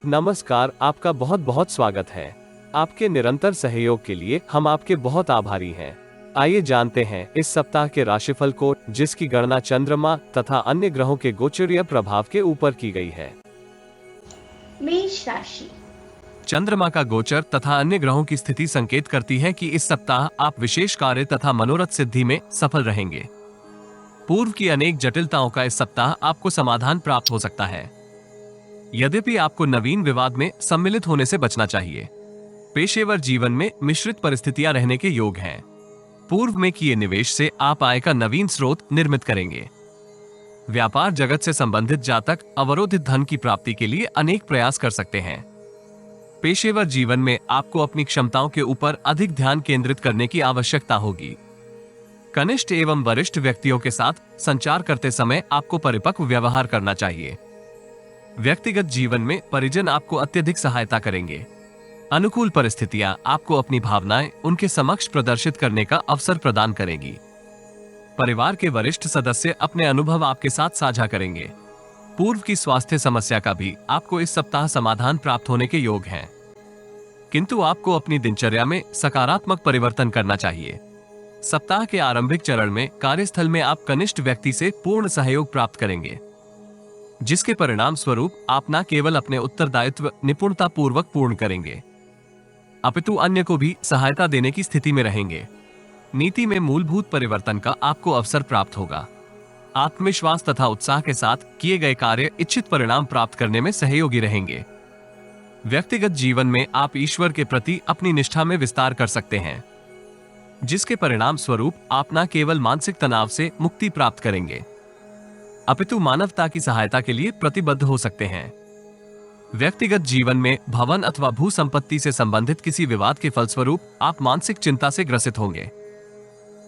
नमस्कार, आपका बहुत बहुत स्वागत है। आपके निरंतर सहयोग के लिए हम आपके बहुत आभारी हैं। आइए जानते हैं इस सप्ताह के राशिफल को, जिसकी गणना चंद्रमा तथा अन्य ग्रहों के गोचरीय प्रभाव के ऊपर की गई है। मेष राशि। चंद्रमा का गोचर तथा अन्य ग्रहों की स्थिति संकेत करती है कि इस सप्ताह आप विशेष कार्य तथा मनोरथ सिद्धि में सफल रहेंगे। पूर्व की अनेक जटिलताओं का इस सप्ताह आपको समाधान प्राप्त हो सकता है। यद्यपि आपको नवीन विवाद में सम्मिलित होने से बचना चाहिए। पेशेवर जीवन में मिश्रित परिस्थितियां रहने के योग हैं। पूर्व में किए निवेश से आप आय का नवीन स्रोत निर्मित करेंगे। व्यापार जगत से संबंधित जातक अवरोधित धन की प्राप्ति के लिए अनेक प्रयास कर सकते हैं। पेशेवर जीवन में आपको अपनी क्षमताओं के ऊपर अधिक ध्यान केंद्रित करने की आवश्यकता होगी। कनिष्ठ एवं वरिष्ठ व्यक्तियों के साथ संचार करते समय आपको परिपक्व व्यवहार करना चाहिए। व्यक्तिगत जीवन में परिजन आपको अत्यधिक सहायता करेंगे। अनुकूल परिस्थितियां आपको अपनी भावनाएं उनके समक्ष प्रदर्शित करने का अवसर प्रदान करेगी। परिवार के वरिष्ठ सदस्य अपने अनुभव आपके साथ साझा करेंगे। पूर्व की स्वास्थ्य समस्या का भी आपको इस सप्ताह समाधान प्राप्त होने के योग हैं। किंतु आपको अपनी दिनचर्या में सकारात्मक परिवर्तन करना चाहिए। सप्ताह के आरंभिक चरण में कार्यस्थल में आप कनिष्ठ व्यक्ति से पूर्ण सहयोग प्राप्त करेंगे, जिसके परिणाम स्वरूप आप न केवल अपने उत्तरदायित्व निपुणता पूर्वक पूर्ण करेंगे, अपितु अन्य को भी सहायता देने की स्थिति में रहेंगे। नीति में मूलभूत परिवर्तन का आपको अवसर प्राप्त होगा। आत्मविश्वास तथा उत्साह के साथ किए गए कार्य इच्छित परिणाम प्राप्त करने में सहयोगी रहेंगे। व्यक्तिगत जीवन में आप ईश्वर के प्रति अपनी निष्ठा में विस्तार कर सकते हैं, जिसके परिणाम स्वरूप आप न केवल मानसिक तनाव से मुक्ति प्राप्त करेंगे, अपितु मानवता की सहायता के लिए प्रतिबद्ध हो सकते हैं। व्यक्तिगत जीवन में भवन अथवा भू संपत्ति से संबंधित किसी विवाद के फलस्वरूप आप मानसिक चिंता से ग्रसित होंगे,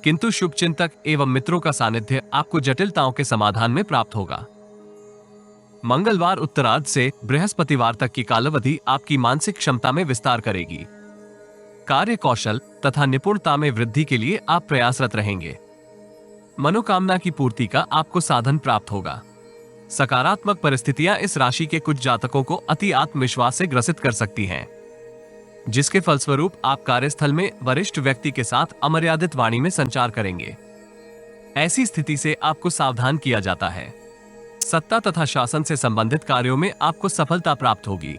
किंतु शुभचिंतक एवं मित्रों का सानिध्य आपको जटिलताओं के समाधान में प्राप्त होगा। मंगलवार उत्तरार्ध से बृहस्पतिवार तक की कालावधि आपकी मानसिक क्षमता में विस्तार करेगी। कार्य कौशल तथा निपुणता में वृद्धि के लिए आप प्रयासरत रहेंगे। मनोकामना की पूर्ति का आपको साधन प्राप्त होगा। सकारात्मक परिस्थितियां इस राशि के कुछ जातकों को अति आत्मविश्वास से ग्रसित कर सकती हैं, जिसके फलस्वरूप आप कार्यस्थल में वरिष्ठ व्यक्ति के साथ अमर्यादित वाणी में संचार करेंगे। ऐसी स्थिति से आपको सावधान किया जाता है। सत्ता तथा शासन से संबंधित कार्यों में आपको सफलता प्राप्त होगी।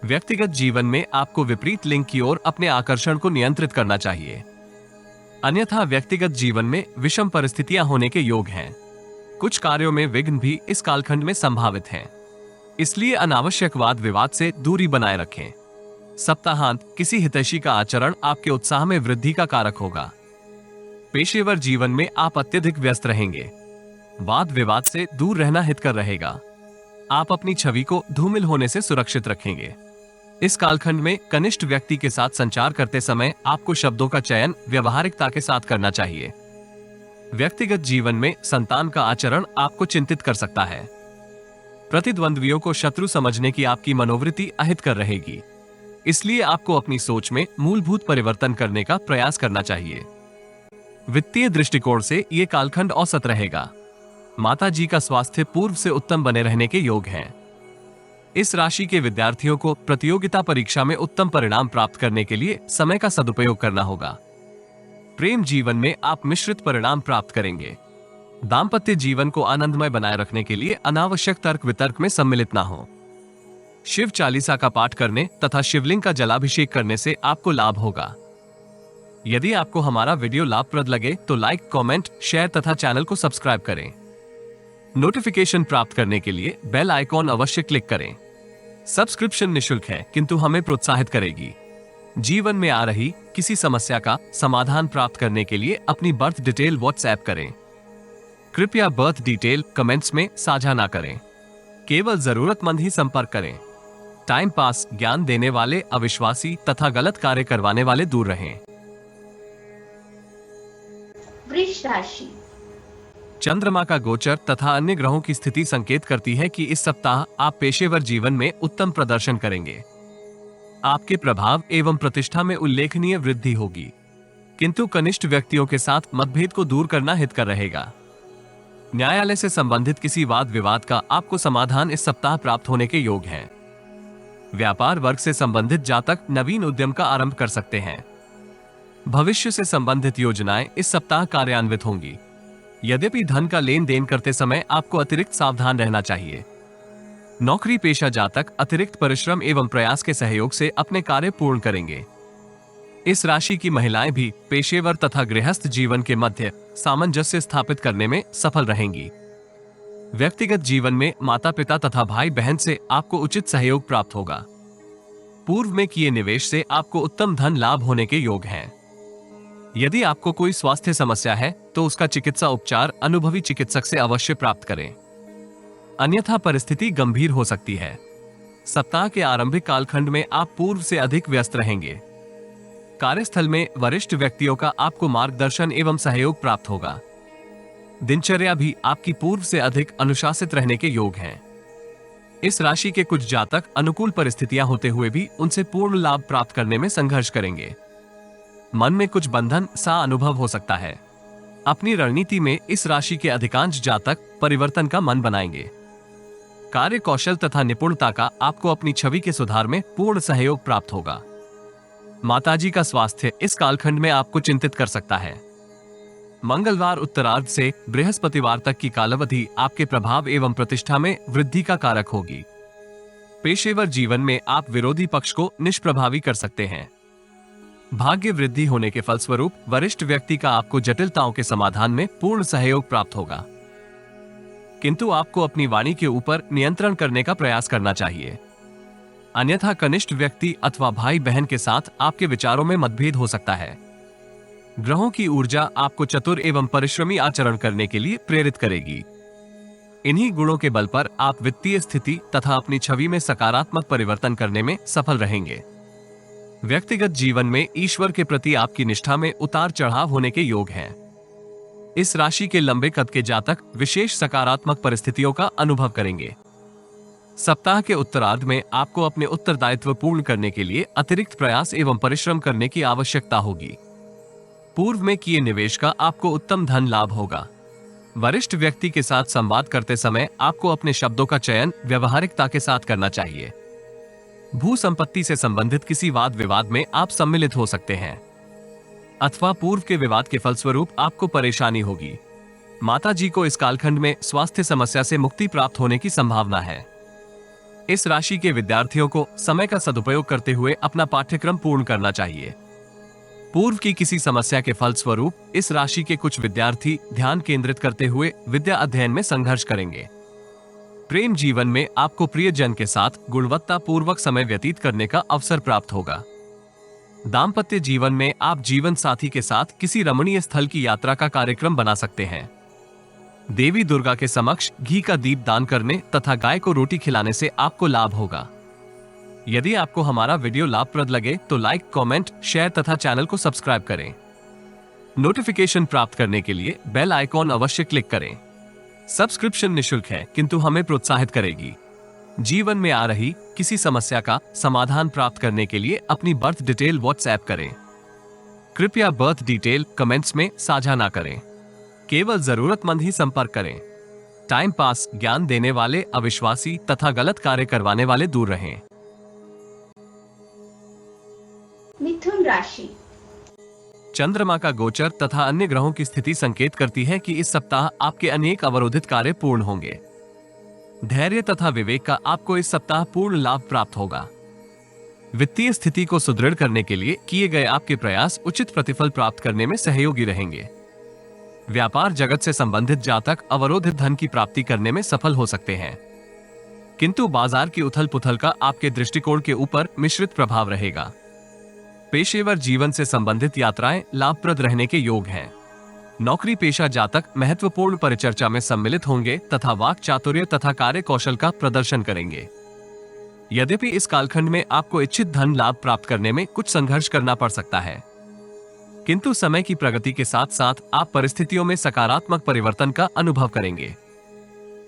व्यक्तिगत जीवन में आपको विपरीत लिंग की ओर अपने आकर्षण को नियंत्रित करना चाहिए, अन्यथा व्यक्तिगत जीवन में विषम परिस्थितियां होने के योग हैं। कुछ कार्यों में विघ्न भी इस कालखंड में संभावित हैं, इसलिए अनावश्यक वाद विवाद से दूरी बनाए रखें। सप्ताहांत किसी हितैषी का आचरण आपके उत्साह में वृद्धि का कारक होगा। पेशेवर जीवन में आप अत्यधिक व्यस्त रहेंगे। वाद विवाद से दूर रहना हितकर रहेगा। आप अपनी छवि को धूमिल होने से सुरक्षित रखेंगे। इस कालखंड में कनिष्ठ व्यक्ति के साथ संचार करते समय आपको शब्दों का चयन व्यवहारिकता के साथ करना चाहिए। व्यक्तिगत जीवन में संतान का आचरण आपको चिंतित कर सकता है। प्रतिद्वंद्वियों को शत्रु समझने की आपकी मनोवृत्ति अहितकर रहेगी, इसलिए आपको अपनी सोच में मूलभूत परिवर्तन करने का प्रयास करना चाहिए। वित्तीय दृष्टिकोण से ये कालखंड औसत रहेगा। माता जी का स्वास्थ्य पूर्व से उत्तम बने रहने के योग हैं। इस राशि के विद्यार्थियों को प्रतियोगिता परीक्षा में उत्तम परिणाम प्राप्त करने के लिए समय का सदुपयोग करना होगा। प्रेम जीवन में आप मिश्रित परिणाम प्राप्त करेंगे। दाम्पत्य जीवन को आनंदमय बनाए रखने के लिए अनावश्यक तर्क वितर्क में सम्मिलित ना हो। शिव चालीसा का पाठ करने तथा शिवलिंग का जलाभिषेक करने से आपको लाभ होगा। यदि आपको हमारा वीडियो लाभप्रद लगे तो लाइक, कमेंट, शेयर तथा चैनल को सब्सक्राइब करें। नोटिफिकेशन प्राप्त करने के लिए बेल आइकॉन अवश्य क्लिक करें। सब्सक्रिप्शन निशुल्क है, किंतु हमें प्रोत्साहित करेगी। जीवन में आ रही किसी समस्या का समाधान प्राप्त करने के लिए अपनी बर्थ डिटेल व्हाट्सएप करें। कृपया बर्थ डिटेल कमेंट्स में साझा ना करें। केवल जरूरतमंद ही संपर्क करें। टाइम पास, ज्ञान देने वाले अविश्वासी तथा गलत कार्य करवाने वाले दूर रहें। वृष राशि। चंद्रमा का गोचर तथा अन्य ग्रहों की स्थिति संकेत करती है कि इस सप्ताह आप पेशेवर जीवन में उत्तम प्रदर्शन करेंगे। आपके प्रभाव एवं प्रतिष्ठा में उल्लेखनीय वृद्धि होगी, किंतु कनिष्ठ व्यक्तियों के साथ मतभेद को दूर करना हितकर रहेगा। न्यायालय से संबंधित किसी वाद विवाद का आपको समाधान इस सप्ताह प्राप्त होने के योग हैं। व्यापार वर्ग से संबंधित जातक नवीन उद्यम का आरंभ कर सकते हैं। भविष्य से संबंधित योजनाएं इस सप्ताह कार्यान्वित होंगी। यद्यपि धन का लेन देन करते समय आपको अतिरिक्त सावधान रहना चाहिए। नौकरी पेशा जातक अतिरिक्त परिश्रम एवं प्रयास के सहयोग से अपने कार्य पूर्ण करेंगे। इस राशि की महिलाएं भी पेशेवर तथा गृहस्थ जीवन के मध्य सामंजस्य स्थापित करने में सफल रहेंगी। व्यक्तिगत जीवन में माता पिता तथा भाई बहन से आपको उचित सहयोग प्राप्त होगा। पूर्व में किए निवेश से आपको उत्तम धन लाभ होने के योग हैं। यदि आपको कोई स्वास्थ्य समस्या है तो उसका चिकित्सा उपचार अनुभवी चिकित्सक से अवश्य प्राप्त करें, अन्यथा परिस्थिति गंभीर हो सकती है। सप्ताह के आरंभिक कालखंड में आप पूर्व से अधिक व्यस्त रहेंगे। कार्यस्थल में वरिष्ठ व्यक्तियों का आपको मार्गदर्शन एवं सहयोग प्राप्त होगा। दिनचर्या भी आपकी पूर्व से अधिक अनुशासित रहने के योग हैं। इस राशि के कुछ जातक अनुकूल परिस्थितियां होते हुए भी उनसे पूर्ण लाभ प्राप्त करने में संघर्ष करेंगे। मन में कुछ बंधन सा अनुभव हो सकता है। अपनी रणनीति में इस राशि के अधिकांश जातक परिवर्तन का मन बनाएंगे। कार्य कौशल तथा निपुणता का आपको अपनी छवि के सुधार में पूर्ण सहयोग प्राप्त होगा। माताजी का स्वास्थ्य इस कालखंड में आपको चिंतित कर सकता है। मंगलवार उत्तरार्ध से बृहस्पतिवार तक की कालावधि आपके प्रभाव एवं प्रतिष्ठा में वृद्धि का कारक होगी। पेशेवर जीवन में आप विरोधी पक्ष को निष्प्रभावी कर सकते हैं। भाग्य वृद्धि होने के फलस्वरूप वरिष्ठ व्यक्ति का आपको जटिलताओं के समाधान में पूर्ण सहयोग प्राप्त होगा, किंतु आपको अपनी वाणी के ऊपर नियंत्रण करने का प्रयास करना चाहिए, अन्यथा कनिष्ठ व्यक्ति अथवा भाई बहन के साथ आपके विचारों में मतभेद हो सकता है। ग्रहों की ऊर्जा आपको चतुर एवं परिश्रमी आचरण करने के लिए प्रेरित करेगी। इन्हीं गुणों के बल पर आप वित्तीय स्थिति तथा अपनी छवि में सकारात्मक परिवर्तन करने में सफल रहेंगे। व्यक्तिगत जीवन में ईश्वर के प्रति आपकी निष्ठा में उतार चढ़ाव होने के योग हैं। इस राशि के लंबे कद के जातक विशेष सकारात्मक परिस्थितियों का अनुभव करेंगे। सप्ताह के उत्तरार्ध में आपको अपने उत्तरदायित्व पूर्ण करने के लिए अतिरिक्त प्रयास एवं परिश्रम करने की आवश्यकता होगी। पूर्व में किए निवेश का आपको उत्तम धन लाभ होगा। वरिष्ठ व्यक्ति के साथ संवाद करते समय आपको अपने शब्दों का चयन व्यवहारिकता के साथ करना चाहिए। भू संपत्ति से संबंधित किसी वाद विवाद में आप सम्मिलित हो सकते हैं, अथवा पूर्व के विवाद के फलस्वरूप आपको परेशानी होगी। माता जी को इस कालखंड में स्वास्थ्य समस्या से मुक्ति प्राप्त होने की संभावना है। इस राशि के विद्यार्थियों को समय का सदुपयोग करते हुए अपना पाठ्यक्रम पूर्ण करना चाहिए। पूर्व की किसी समस्या के फलस्वरूप इस राशि के कुछ विद्यार्थी ध्यान केंद्रित करते हुए विद्या अध्ययन में संघर्ष करेंगे। प्रेम जीवन में आपको प्रियजन के साथ गुणवत्ता पूर्वक समय व्यतीत करने का अवसर प्राप्त होगा। दाम्पत्य जीवन में आप जीवन साथी के साथ किसी रमणीय स्थल की यात्रा का कार्यक्रम बना सकते हैं। देवी दुर्गा के समक्ष घी का दीप दान करने तथा गाय को रोटी खिलाने से आपको लाभ होगा। यदि आपको हमारा वीडियो लाभप्रद लगे तो लाइक, कमेंट, शेयर तथा चैनल को सब्सक्राइब करें। नोटिफिकेशन प्राप्त करने के लिए बेल आइकॉन अवश्य क्लिक करें। सब्सक्रिप्शन निशुल्क है किंतु हमें प्रोत्साहित करेगी। जीवन में आ रही किसी समस्या का समाधान प्राप्त करने के लिए अपनी बर्थ डिटेल व्हाट्सएप करें। कृपया बर्थ डिटेल कमेंट्स में साझा ना करें, केवल जरूरतमंद ही संपर्क करें। टाइम पास, ज्ञान देने वाले अविश्वासी तथा गलत कार्य करवाने वाले दूर रहें। मिथुन राशि। चंद्रमा का गोचर तथा अन्य ग्रहों की स्थिति संकेत करती है कि इस सप्ताह आपके अनेक अवरोधित कार्य पूर्ण होंगे। धैर्य तथा विवेक का आपको इस सप्ताह पूर्ण लाभ प्राप्त होगा। वित्तीय स्थिति को सुदृढ़ करने के लिए किए गए आपके प्रयास उचित प्रतिफल प्राप्त करने में सहयोगी रहेंगे। व्यापार जगत से संबंधित जातक अवरोधित धन की प्राप्ति करने में सफल हो सकते हैं, किंतु बाजार की उथल पुथल का आपके दृष्टिकोण के ऊपर मिश्रित प्रभाव रहेगा। पेशेवर जीवन से संबंधित यात्राएं लाभप्रद रहने के योग हैं। नौकरी पेशा जातक महत्वपूर्ण परिचर्चा में सम्मिलित होंगे तथा वाक चातुर्य तथा कार्य कौशल का प्रदर्शन करेंगे। यद्यपि इस कालखंड में आपको इच्छित धन लाभ प्राप्त करने में कुछ संघर्ष करना पड़ सकता है, किंतु समय की प्रगति के साथ साथ आप परिस्थितियों में सकारात्मक परिवर्तन का अनुभव करेंगे।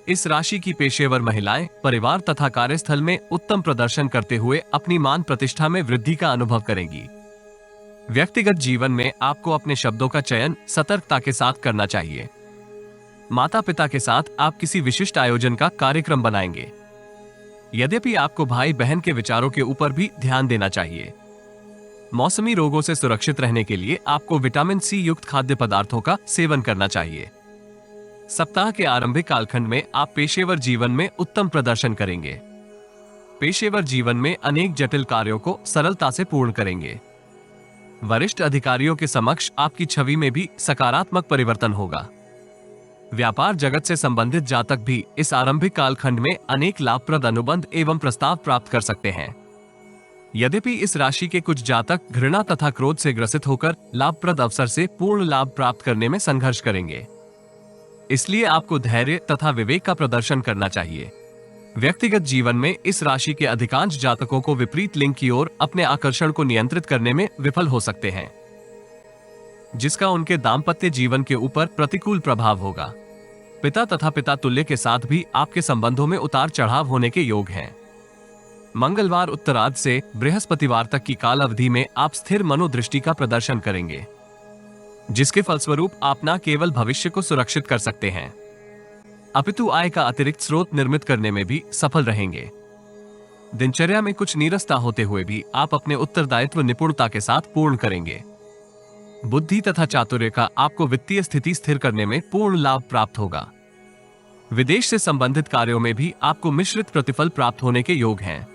इस राशि की पेशेवर महिलाएं परिवार तथा कार्यस्थल में उत्तम प्रदर्शन करते हुए अपनी मान प्रतिष्ठा में वृद्धि का अनुभव करेंगी। व्यक्तिगत जीवन में आपको अपने शब्दों का चयन सतर्कता के साथ करना चाहिए। माता पिता के साथ आप किसी विशिष्ट आयोजन का कार्यक्रम बनाएंगे। यद्यपि आपको भाई बहन के विचारों के ऊपर भी ध्यान देना चाहिए। मौसमी रोगों से सुरक्षित रहने के लिए आपको विटामिन सी युक्त खाद्य पदार्थों का सेवन करना चाहिए। सप्ताह के आरंभिक कालखंड में आप पेशेवर जीवन में उत्तम प्रदर्शन करेंगे। पेशेवर जीवन में अनेक जटिल कार्यों को सरलता से पूर्ण करेंगे। वरिष्ठ अधिकारियों के समक्ष आपकी छवि में भी सकारात्मक परिवर्तन होगा। व्यापार जगत से संबंधित जातक भी इस आरंभिक कालखंड में अनेक लाभप्रद अनुबंध एवं प्रस्ताव प्राप्त कर सकते हैं। यद्यपि इस राशि के कुछ जातक घृणा तथा क्रोध से ग्रसित होकर लाभप्रद अवसर से पूर्ण लाभ प्राप्त करने में संघर्ष करेंगे। इसलिए आपको धैर्य तथा विवेक का प्रदर्शन करना चाहिए। व्यक्तिगत जीवन में इस राशि के अधिकांश जातकों को विपरीत लिंग की ओर अपने आकर्षण को नियंत्रित करने में विफल हो सकते हैं, जिसका उनके दाम्पत्य जीवन के ऊपर प्रतिकूल प्रभाव होगा। पिता तथा पिता तुल्य के साथ भी आपके संबंधों में उतार चढ़ाव होने के योग हैं। मंगलवार उत्तरार्ध से बृहस्पतिवार तक की काल अवधि में आप स्थिर मनोदृष्टि का प्रदर्शन करेंगे, जिसके फलस्वरूप आप न केवल भविष्य को सुरक्षित कर सकते हैं, अपितु आय का अतिरिक्त स्रोत निर्मित करने में भी सफल रहेंगे। दिनचर्या में कुछ नीरसता होते हुए भी आप अपने उत्तरदायित्व निपुणता के साथ पूर्ण करेंगे। बुद्धि तथा चातुर्य का आपको वित्तीय स्थिति स्थिर करने में पूर्ण लाभ प्राप्त होगा। विदेश से संबंधित कार्यों में भी आपको मिश्रित प्रतिफल प्राप्त होने के योग हैं।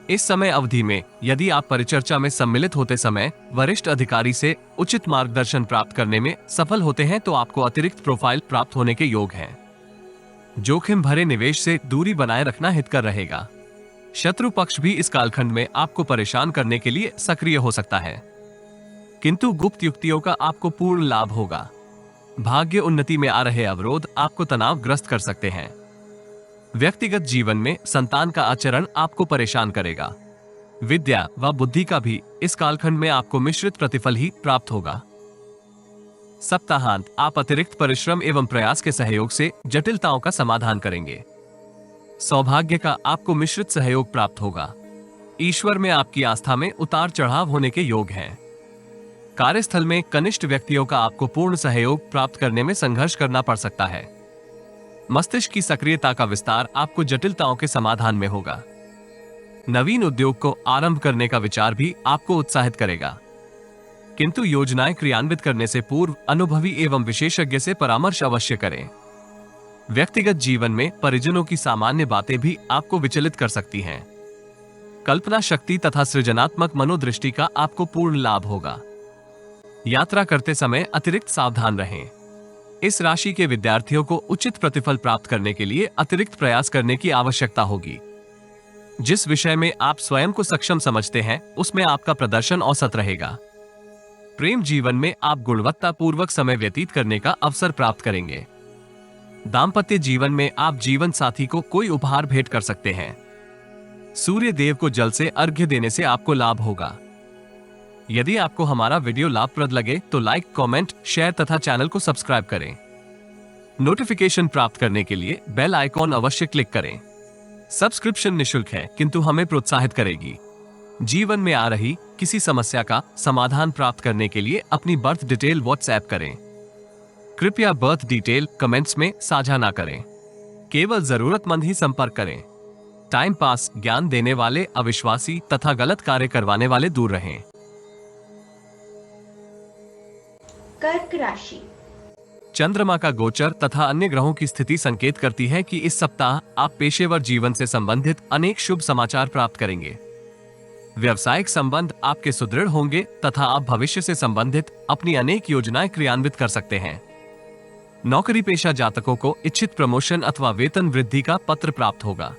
इस समय अवधि में यदि आप परिचर्चा में सम्मिलित होते समय वरिष्ठ अधिकारी से उचित मार्गदर्शन प्राप्त करने में सफल होते हैं तो आपको अतिरिक्त प्रोफाइल प्राप्त होने के योग हैं। जोखिम भरे निवेश से दूरी बनाए रखना हितकर रहेगा। शत्रु पक्ष भी इस कालखंड में आपको परेशान करने के लिए सक्रिय हो सकता है, किंतु गुप्त युक्तियों का आपको पूर्ण लाभ होगा। भाग्य उन्नति में आ रहे अवरोध आपको तनावग्रस्त कर सकते हैं। व्यक्तिगत जीवन में संतान का आचरण आपको परेशान करेगा। विद्या व बुद्धि का भी इस कालखंड में आपको मिश्रित प्रतिफल ही प्राप्त होगा। सप्ताहांत आप अतिरिक्त परिश्रम एवं प्रयास के सहयोग से जटिलताओं का समाधान करेंगे। सौभाग्य का आपको मिश्रित सहयोग प्राप्त होगा। ईश्वर में आपकी आस्था में उतार चढ़ाव होने के योग हैं। कार्यस्थल में कनिष्ठ व्यक्तियों का आपको पूर्ण सहयोग प्राप्त करने में संघर्ष करना पड़ सकता है। मस्तिष्क की सक्रियता का विस्तार आपको जटिलताओं के समाधान में होगा। नवीन उद्योग को आरंभ करने का विचार भी आपको उत्साहित करेगा, किंतु योजनाएं क्रियान्वित करने से पूर्व अनुभवी एवं विशेषज्ञ से परामर्श अवश्य करें। व्यक्तिगत जीवन में परिजनों की सामान्य बातें भी आपको विचलित कर सकती हैं। कल्पना शक्ति तथा सृजनात्मक मनोदृष्टि का आपको पूर्ण लाभ होगा। यात्रा करते समय अतिरिक्त सावधान रहें। इस राशि के विद्यार्थियों को उचित प्रतिफल प्राप्त करने के लिए अतिरिक्त प्रयास करने की आवश्यकता होगी। जिस विषय में आप स्वयं को सक्षम समझते हैं उसमें आपका प्रदर्शन औसत रहेगा। प्रेम जीवन में आप गुणवत्तापूर्वक समय व्यतीत करने का अवसर प्राप्त करेंगे। दाम्पत्य जीवन में आप जीवन साथी को कोई उपहार भेंट कर सकते हैं। सूर्य देव को जल से अर्घ्य देने से आपको लाभ होगा। यदि आपको हमारा वीडियो लाभप्रद लगे तो लाइक, कमेंट, शेयर तथा चैनल को सब्सक्राइब करें। नोटिफिकेशन प्राप्त करने के लिए बेल आइकॉन अवश्य क्लिक करें। सब्सक्रिप्शन निःशुल्क है किंतु हमें प्रोत्साहित करेगी। जीवन में आ रही किसी समस्या का समाधान प्राप्त करने के लिए अपनी बर्थ डिटेल व्हाट्सएप करें। कृपया बर्थ डिटेल कमेंट्स में साझा ना करें। केवल जरूरतमंद ही संपर्क करें। टाइम पास, ज्ञान देने वाले अविश्वासी तथा गलत कार्य करवाने वाले दूर रहें। कर्क राशि। चंद्रमा का गोचर तथा अन्य ग्रहों की स्थिति संकेत करती है कि इस सप्ताह आप पेशेवर जीवन से संबंधित अनेक शुभ समाचार प्राप्त करेंगे। व्यवसायिक संबंध आपके सुदृढ़ होंगे तथा आप भविष्य से संबंधित अपनी अनेक योजनाएं क्रियान्वित कर सकते हैं। नौकरी पेशा जातकों को इच्छित प्रमोशन अथवा वेतन वृद्धि का पत्र प्राप्त होगा।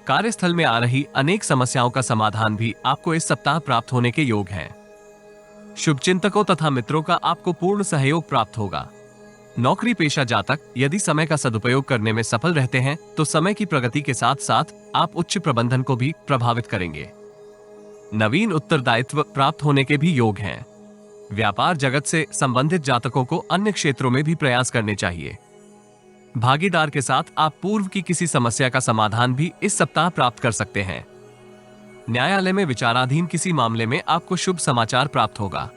कार्यस्थल में आ रही अनेक समस्याओं का समाधान भी आपको इस सप्ताह प्राप्त होने के योग हैं। शुभचिंतकों तथा मित्रों का आपको पूर्ण सहयोग प्राप्त होगा। नौकरी पेशा जातक यदि समय का सदुपयोग करने में सफल रहते हैं तो समय की प्रगति के साथ साथ आप उच्च प्रबंधन को भी प्रभावित करेंगे। नवीन उत्तरदायित्व प्राप्त होने के भी योग हैं। व्यापार जगत से संबंधित जातकों को अन्य क्षेत्रों में भी प्रयास करने चाहिए। भागीदार के साथ आप पूर्व की किसी समस्या का समाधान भी इस सप्ताह प्राप्त कर सकते हैं। न्यायालय में विचाराधीन किसी मामले में आपको शुभ समाचार प्राप्त होगा।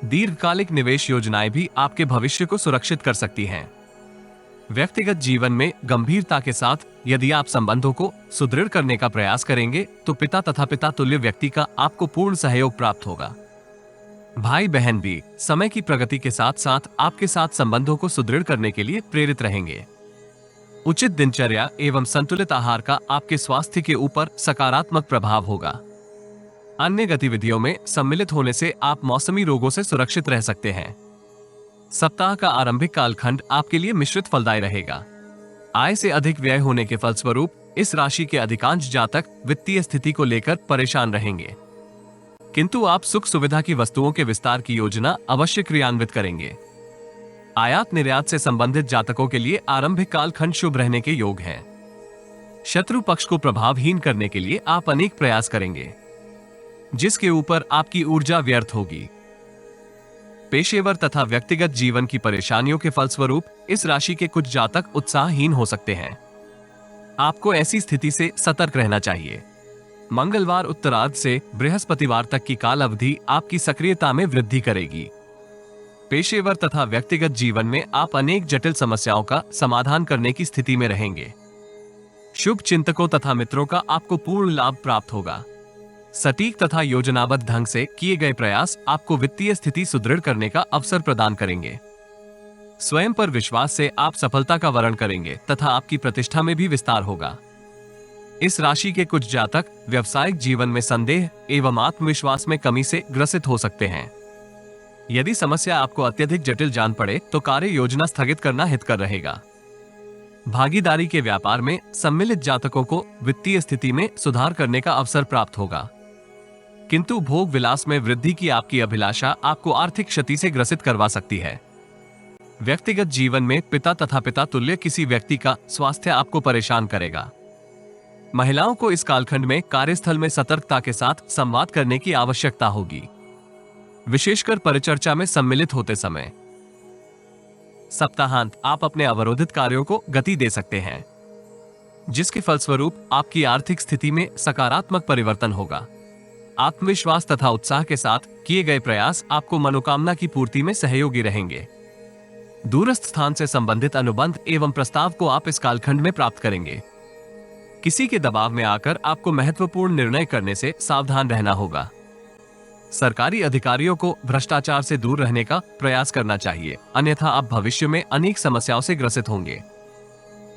दीर्घकालिक निवेश योजनाएं भी आपके भविष्य को सुरक्षित कर सकती हैं। व्यक्तिगत जीवन में गंभीरता के साथ यदि आप संबंधों को सुदृढ़ करने का प्रयास करेंगे तो पिता तथा पिता तुल्य व्यक्ति का आपको पूर्ण सहयोग प्राप्त होगा। भाई बहन भी समय की प्रगति के साथ साथ आपके साथ संबंधों को सुदृढ़ करने के लिए प्रेरित रहेंगे। उचित दिनचर्या एवं संतुलित आहार का आपके स्वास्थ्य के ऊपर सकारात्मक प्रभाव होगा। अन्य गतिविधियों में सम्मिलित होने से आप मौसमी रोगों से सुरक्षित रह सकते हैं। सप्ताह का आरंभिक कालखंड आपके लिए मिश्रित फलदायी रहेगा। आय से अधिक व्यय होने के फलस्वरूप इस राशि के अधिकांश जातक वित्तीय स्थिति को लेकर परेशान रहेंगे, किंतु आप सुख सुविधा की वस्तुओं के विस्तार की योजना अवश्य क्रियान्वित करेंगे। आयात निर्यात से संबंधित जातकों के लिए आरंभिक कालखंड शुभ रहने के योग हैं। शत्रु पक्ष को प्रभावहीन करने के लिए आप अनेक प्रयास करेंगे, जिसके ऊपर आपकी ऊर्जा व्यर्थ होगी। पेशेवर तथा व्यक्तिगत जीवन की परेशानियों के फलस्वरूप इस राशि के कुछ जातक उत्साहहीन हो सकते हैं। आपको ऐसी स्थिति से सतर्क रहना चाहिए। मंगलवार उत्तरार्ध से बृहस्पतिवार तक की काल अवधि आपकी सक्रियता में वृद्धि करेगी। पेशेवर तथा व्यक्तिगत जीवन में आप अनेक जटिल समस्याओं का समाधान करने की स्थिति में रहेंगे। शुभ चिंतकों तथा मित्रों का आपको पूर्ण लाभ प्राप्त होगा। सटीक तथा योजनाबद्ध ढंग से किए गए प्रयास आपको वित्तीय स्थिति सुदृढ़ करने का अवसर प्रदान करेंगे। स्वयं पर विश्वास से आप सफलता का वर्ण करेंगे तथा आपकी प्रतिष्ठा में भी विस्तार होगा। इस राशि के कुछ जातक व्यावसायिक जीवन में संदेह एवं आत्मविश्वास में कमी से ग्रसित हो सकते हैं। यदि समस्या आपको अत्यधिक जटिल जान पड़े तो कार्य योजना स्थगित करना हितकर रहेगा। भागीदारी के व्यापार में सम्मिलित जातकों को वित्तीय स्थिति में सुधार करने का अवसर प्राप्त होगा, किंतु भोग विलास में वृद्धि की आपकी अभिलाषा आपको आर्थिक क्षति से ग्रसित करवा सकती है। व्यक्तिगत जीवन में पिता तथा पिता तुल्य किसी व्यक्ति का स्वास्थ्य आपको परेशान करेगा। महिलाओं को इस कालखंड में कार्यस्थल में सतर्कता के साथ संवाद करने की आवश्यकता होगी, विशेषकर परिचर्चा में सम्मिलित होते समय। सप्ताहांत आप अपने अवरोधित कार्यों को गति दे सकते हैं, जिसके फलस्वरूप आपकी आर्थिक स्थिति में सकारात्मक परिवर्तन होगा। आत्मविश्वास तथा उत्साह के साथ किए गए प्रयास आपको मनोकामना की पूर्ति में सहयोगी रहेंगे। दूरस्थ स्थान से संबंधित अनुबंध एवं प्रस्ताव को आप इस कालखंड में प्राप्त करेंगे। किसी के दबाव में आकर आपको महत्वपूर्ण निर्णय करने से सावधान रहना होगा। सरकारी अधिकारियों को भ्रष्टाचार से दूर रहने का प्रयास करना चाहिए, अन्यथा आप भविष्य में अनेक समस्याओं से ग्रसित होंगे।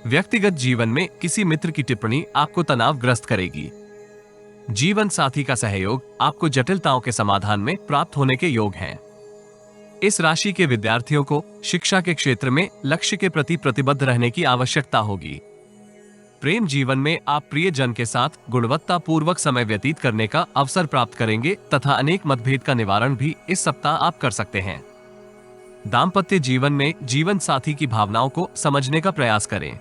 व्यक्तिगत जीवन में किसी मित्र की टिप्पणी आपको तनावग्रस्त करेगी। जीवन साथी का सहयोग आपको जटिलताओं के समाधान में प्राप्त होने के योग हैं। इस राशि के विद्यार्थियों को शिक्षा के क्षेत्र में लक्ष्य के प्रति प्रतिबद्ध रहने की आवश्यकता होगी। प्रेम जीवन में आप प्रियजन के साथ गुणवत्ता पूर्वक समय व्यतीत करने का अवसर प्राप्त करेंगे तथा अनेक मतभेद का निवारण भी इस सप्ताह आप कर सकते हैं। दाम्पत्य जीवन में जीवन साथी की भावनाओं को समझने का प्रयास करें।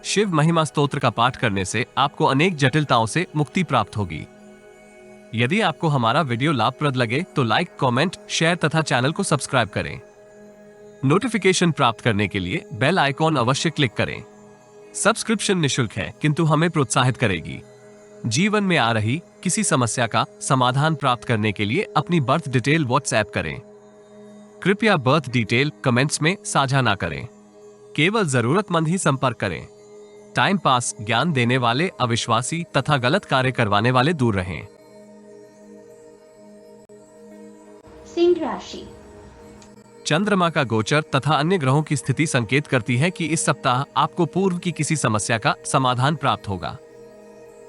शिव महिमा स्तोत्र का पाठ करने से आपको अनेक जटिलताओं से मुक्ति प्राप्त होगी। यदि आपको हमारा वीडियो लाभप्रद लगे तो लाइक, कमेंट, शेयर तथा चैनल को सब्सक्राइब करें। नोटिफिकेशन प्राप्त करने के लिए बेल आइकॉन अवश्य क्लिक करें। सब्सक्रिप्शन निशुल्क है, किंतु हमें प्रोत्साहित करेगी। जीवन में आ रही किसी समस्या का समाधान प्राप्त करने के लिए अपनी बर्थ डिटेल व्हाट्सएप करें। कृपया बर्थ डिटेल कमेंट्स में साझा ना करें। केवल जरूरतमंद ही संपर्क करें। टाइम पास, ज्ञान देने वाले अविश्वासी तथा गलत कार्य करवाने वाले दूर रहें। सिंह राशि। चंद्रमा का गोचर तथा अन्य ग्रहों की स्थिति संकेत करती है कि इस सप्ताह आपको पूर्व की किसी समस्या का समाधान प्राप्त होगा।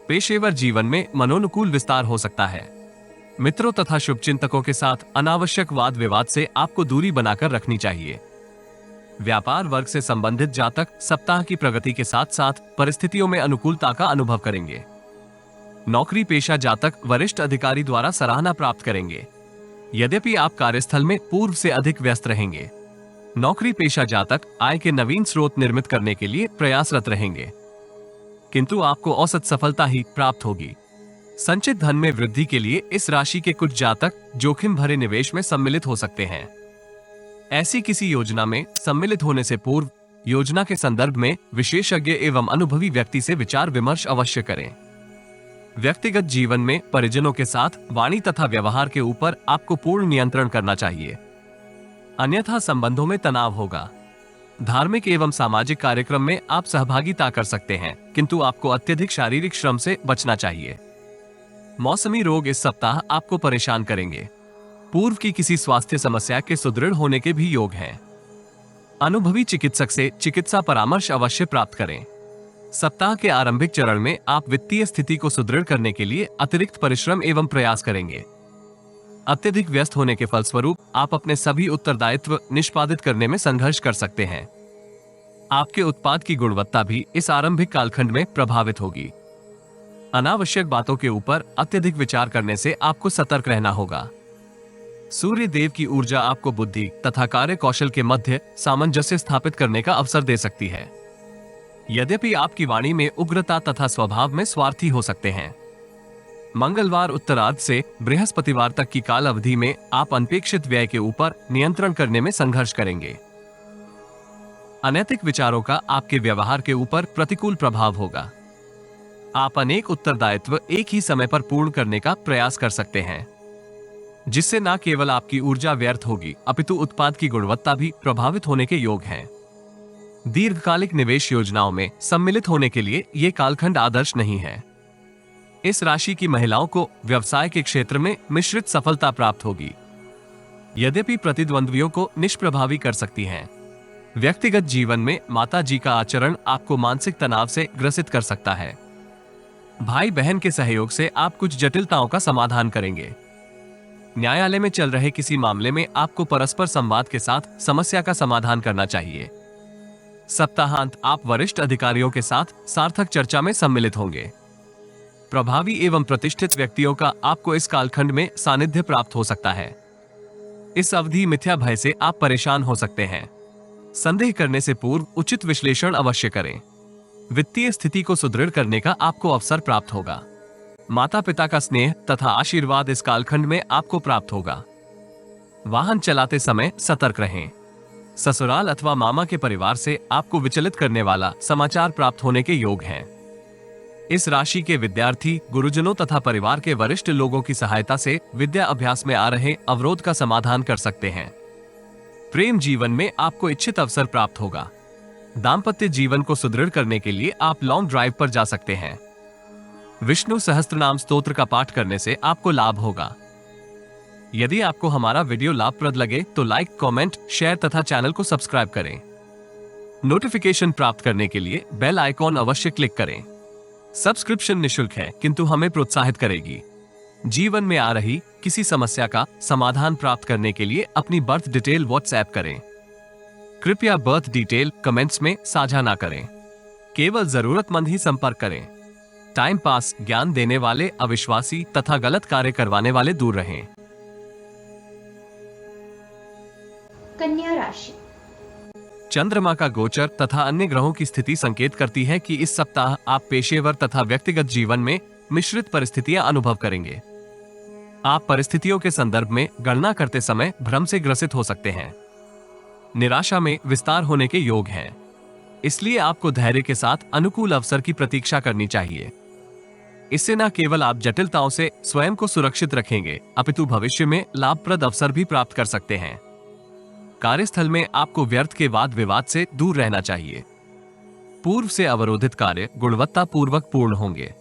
पेशेवर जीवन में मनोनुकूल विस्तार हो सकता है। मित्रों तथा शुभचिंतकों के साथ अनावश्यक वाद विवाद से आपको दूरी बनाकर रखनी चाहिए। व्यापार वर्ग से संबंधित जातक सप्ताह की प्रगति के साथ साथ परिस्थितियों में अनुकूलता का अनुभव करेंगे। नौकरी पेशा जातक वरिष्ठ अधिकारी द्वारा सराहना प्राप्त करेंगे। यद्यपि आप कार्यस्थल में पूर्व से अधिक व्यस्त रहेंगे। नौकरी पेशा जातक आय के नवीन स्रोत निर्मित करने के लिए प्रयासरत रहेंगे, किंतु आपको औसत सफलता ही प्राप्त होगी। संचित धन में वृद्धि के लिए इस राशि के कुछ जातक जोखिम भरे निवेश में सम्मिलित हो सकते हैं। ऐसी किसी योजना में सम्मिलित होने से पूर्व योजना के संदर्भ में विशेषज्ञ एवं अनुभवी व्यक्ति से विचार विमर्श अवश्य करें। व्यक्तिगत जीवन में परिजनों के साथ वाणी तथा व्यवहार के ऊपर आपको पूर्ण नियंत्रण करना चाहिए, अन्यथा संबंधों में तनाव होगा। धार्मिक एवं सामाजिक कार्यक्रम में आप सहभागिता कर सकते हैं, किंतु आपको अत्यधिक शारीरिक श्रम से बचना चाहिए। मौसमी रोग इस सप्ताह आपको परेशान करेंगे। पूर्व की किसी स्वास्थ्य समस्या के सुदृढ़ होने के भी योग हैं। अनुभवी चिकित्सक से चिकित्सा परामर्श अवश्य प्राप्त करें। सप्ताह के आरंभिक चरण में आप वित्तीय स्थिति को सुदृढ़ करने के लिए अतिरिक्त परिश्रम एवं प्रयास करेंगे। अत्यधिक व्यस्त होने के फलस्वरूप आप अपने सभी उत्तरदायित्व निष्पादित करने में संघर्ष कर सकते हैं। आपके उत्पाद की गुणवत्ता भी इस आरंभिक कालखंड में प्रभावित होगी। अनावश्यक बातों के ऊपर अत्यधिक विचार करने से आपको सतर्क रहना होगा। सूर्य देव की ऊर्जा आपको बुद्धि तथा कार्य कौशल के मध्य सामंजस्य स्थापित करने का अवसर दे सकती है। यद्यपि आपकी वाणी में उग्रता तथा स्वभाव में स्वार्थी हो सकते हैं। मंगलवार उत्तरार्ध से बृहस्पतिवार तक की काल अवधि में आप अनपेक्षित व्यय के ऊपर नियंत्रण करने में संघर्ष करेंगे। अनैतिक विचारों का आपके व्यवहार के ऊपर प्रतिकूल प्रभाव होगा। आप अनेक उत्तरदायित्व एक ही समय पर पूर्ण करने का प्रयास कर सकते हैं, जिससे न केवल आपकी ऊर्जा व्यर्थ होगी अपितु उत्पाद की गुणवत्ता भी प्रभावित होने के योग हैं। दीर्घकालिक निवेश योजनाओं में सम्मिलित होने के लिए ये कालखंड आदर्श नहीं है। इस राशि की महिलाओं को व्यवसाय के क्षेत्र में मिश्रित सफलता प्राप्त होगी, यद्यपि प्रतिद्वंद्वियों को निष्प्रभावी कर सकती हैं। व्यक्तिगत जीवन में माता जी का आचरण आपको मानसिक तनाव से ग्रसित कर सकता है। भाई बहन के सहयोग से आप कुछ जटिलताओं का समाधान करेंगे। न्यायालय में चल रहे किसी मामले में आपको परस्पर संवाद के साथ समस्या का समाधान करना चाहिए। सप्ताहांत आप वरिष्ठ अधिकारियों के साथ सार्थक चर्चा में सम्मिलित होंगे। प्रभावी एवं प्रतिष्ठित व्यक्तियों का आपको इस कालखंड में सानिध्य प्राप्त हो सकता है। इस अवधि मिथ्या भय से आप परेशान हो सकते हैं। संदेह करने से पूर्व उचित विश्लेषण अवश्य करें। वित्तीय स्थिति को सुदृढ़ करने का आपको अवसर प्राप्त होगा। माता पिता का स्नेह तथा आशीर्वाद इस कालखंड में आपको प्राप्त होगा। वाहन चलाते समय सतर्क रहें। ससुराल अथवा मामा के परिवार से आपको विचलित करने वाला समाचार प्राप्त होने के योग हैं। इस राशि के विद्यार्थी गुरुजनों तथा परिवार के वरिष्ठ लोगों की सहायता से विद्या अभ्यास में आ रहे अवरोध का समाधान कर सकते हैं। प्रेम जीवन में आपको इच्छित अवसर प्राप्त होगा। दाम्पत्य जीवन को सुदृढ़ करने के लिए आप लॉन्ग ड्राइव पर जा सकते हैं। विष्णु सहस्त्रनाम स्तोत्र का पाठ करने से आपको लाभ होगा। यदि आपको हमारा वीडियो लाभप्रद लगे तो लाइक, कमेंट, शेयर तथा चैनल को सब्सक्राइब करें। नोटिफिकेशन प्राप्त करने के लिए बेल आइकॉन अवश्य क्लिक करें। सब्सक्रिप्शन निशुल्क है, किंतु हमें प्रोत्साहित करेगी। जीवन में आ रही किसी समस्या का समाधान प्राप्त करने के लिए अपनी बर्थ डिटेल व्हाट्सएप करें। कृपया बर्थ डिटेल कमेंट्स में साझा ना करें। केवल जरूरतमंद ही संपर्क करें। टाइम पास, ज्ञान देने वाले अविश्वासी तथा गलत कार्य करवाने वाले दूर रहें। कन्या राशि। चंद्रमा का गोचर तथा अन्य ग्रहों की स्थिति संकेत करती है कि इस सप्ताह आप पेशेवर तथा व्यक्तिगत जीवन में मिश्रित परिस्थितियां अनुभव करेंगे। आप परिस्थितियों के संदर्भ में गणना करते समय भ्रम से ग्रसित हो सकते हैं। निराशा में विस्तार होने के योग हैं, इसलिए आपको धैर्य के साथ अनुकूल अवसर की प्रतीक्षा करनी चाहिए। इससे न केवल आप जटिलताओं से स्वयं को सुरक्षित रखेंगे अपितु भविष्य में लाभप्रद अवसर भी प्राप्त कर सकते हैं। कार्यस्थल में आपको व्यर्थ के वाद विवाद से दूर रहना चाहिए। पूर्व से अवरोधित कार्य गुणवत्ता पूर्वक पूर्ण होंगे।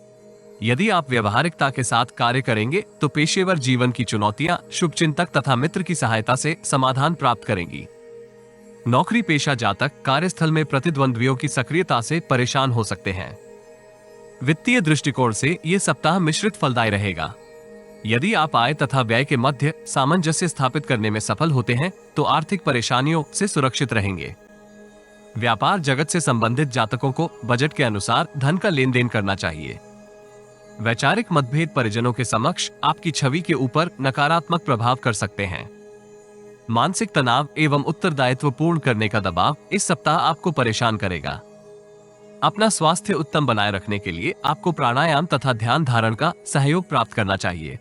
यदि आप व्यवहारिकता के साथ कार्य करेंगे तो पेशेवर जीवन की चुनौतियां शुभचिंतक तथा मित्र की सहायता से समाधान प्राप्त करेंगी। नौकरी पेशा जातक कार्यस्थल में प्रतिद्वंद्वियों की सक्रियता से परेशान हो सकते हैं। वित्तीय दृष्टिकोण से ये सप्ताह मिश्रित फलदायी रहेगा। यदि आप आय तथा व्यय के मध्य सामंजस्य स्थापित करने में सफल होते हैं तो आर्थिक परेशानियों से सुरक्षित रहेंगे। व्यापार जगत से संबंधित जातकों को बजट के अनुसार धन का लेन देन करना चाहिए। वैचारिक मतभेद परिजनों के समक्ष आपकी छवि के ऊपर नकारात्मक प्रभाव कर सकते हैं। मानसिक तनाव एवं उत्तरदायित्व पूर्ण करने का दबाव इस सप्ताह आपको परेशान करेगा। अपना स्वास्थ्य उत्तम बनाए रखने के लिए आपको प्राणायाम तथा ध्यान धारण का सहयोग प्राप्त करना चाहिए।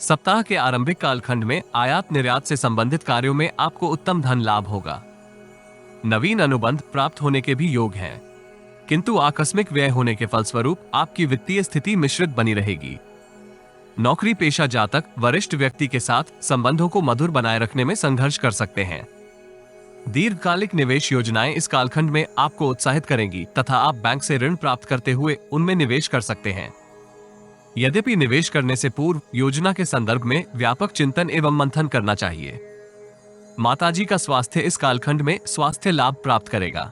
सप्ताह के आरंभिक कालखंड में आयात निर्यात से संबंधित कार्यों में आपको उत्तम धन लाभ होगा। नवीन अनुबंध प्राप्त होने के भी योग हैं, किंतु आकस्मिक व्यय होने के फलस्वरूप आपकी वित्तीय स्थिति मिश्रित बनी रहेगी। नौकरी पेशा जातक वरिष्ठ व्यक्ति के साथ संबंधों को मधुर बनाए रखने में संघर्ष कर सकते हैं। दीर्घकालिक निवेश योजनाएं इस कालखंड में आपको उत्साहित करेंगी तथा आप बैंक से ऋण प्राप्त करते हुए उनमें निवेश कर सकते हैं। यद्यपि निवेश करने से पूर्व योजना के संदर्भ में व्यापक चिंतन एवं मंथन करना चाहिए। माताजी का स्वास्थ्य इस कालखंड में स्वास्थ्य लाभ प्राप्त करेगा।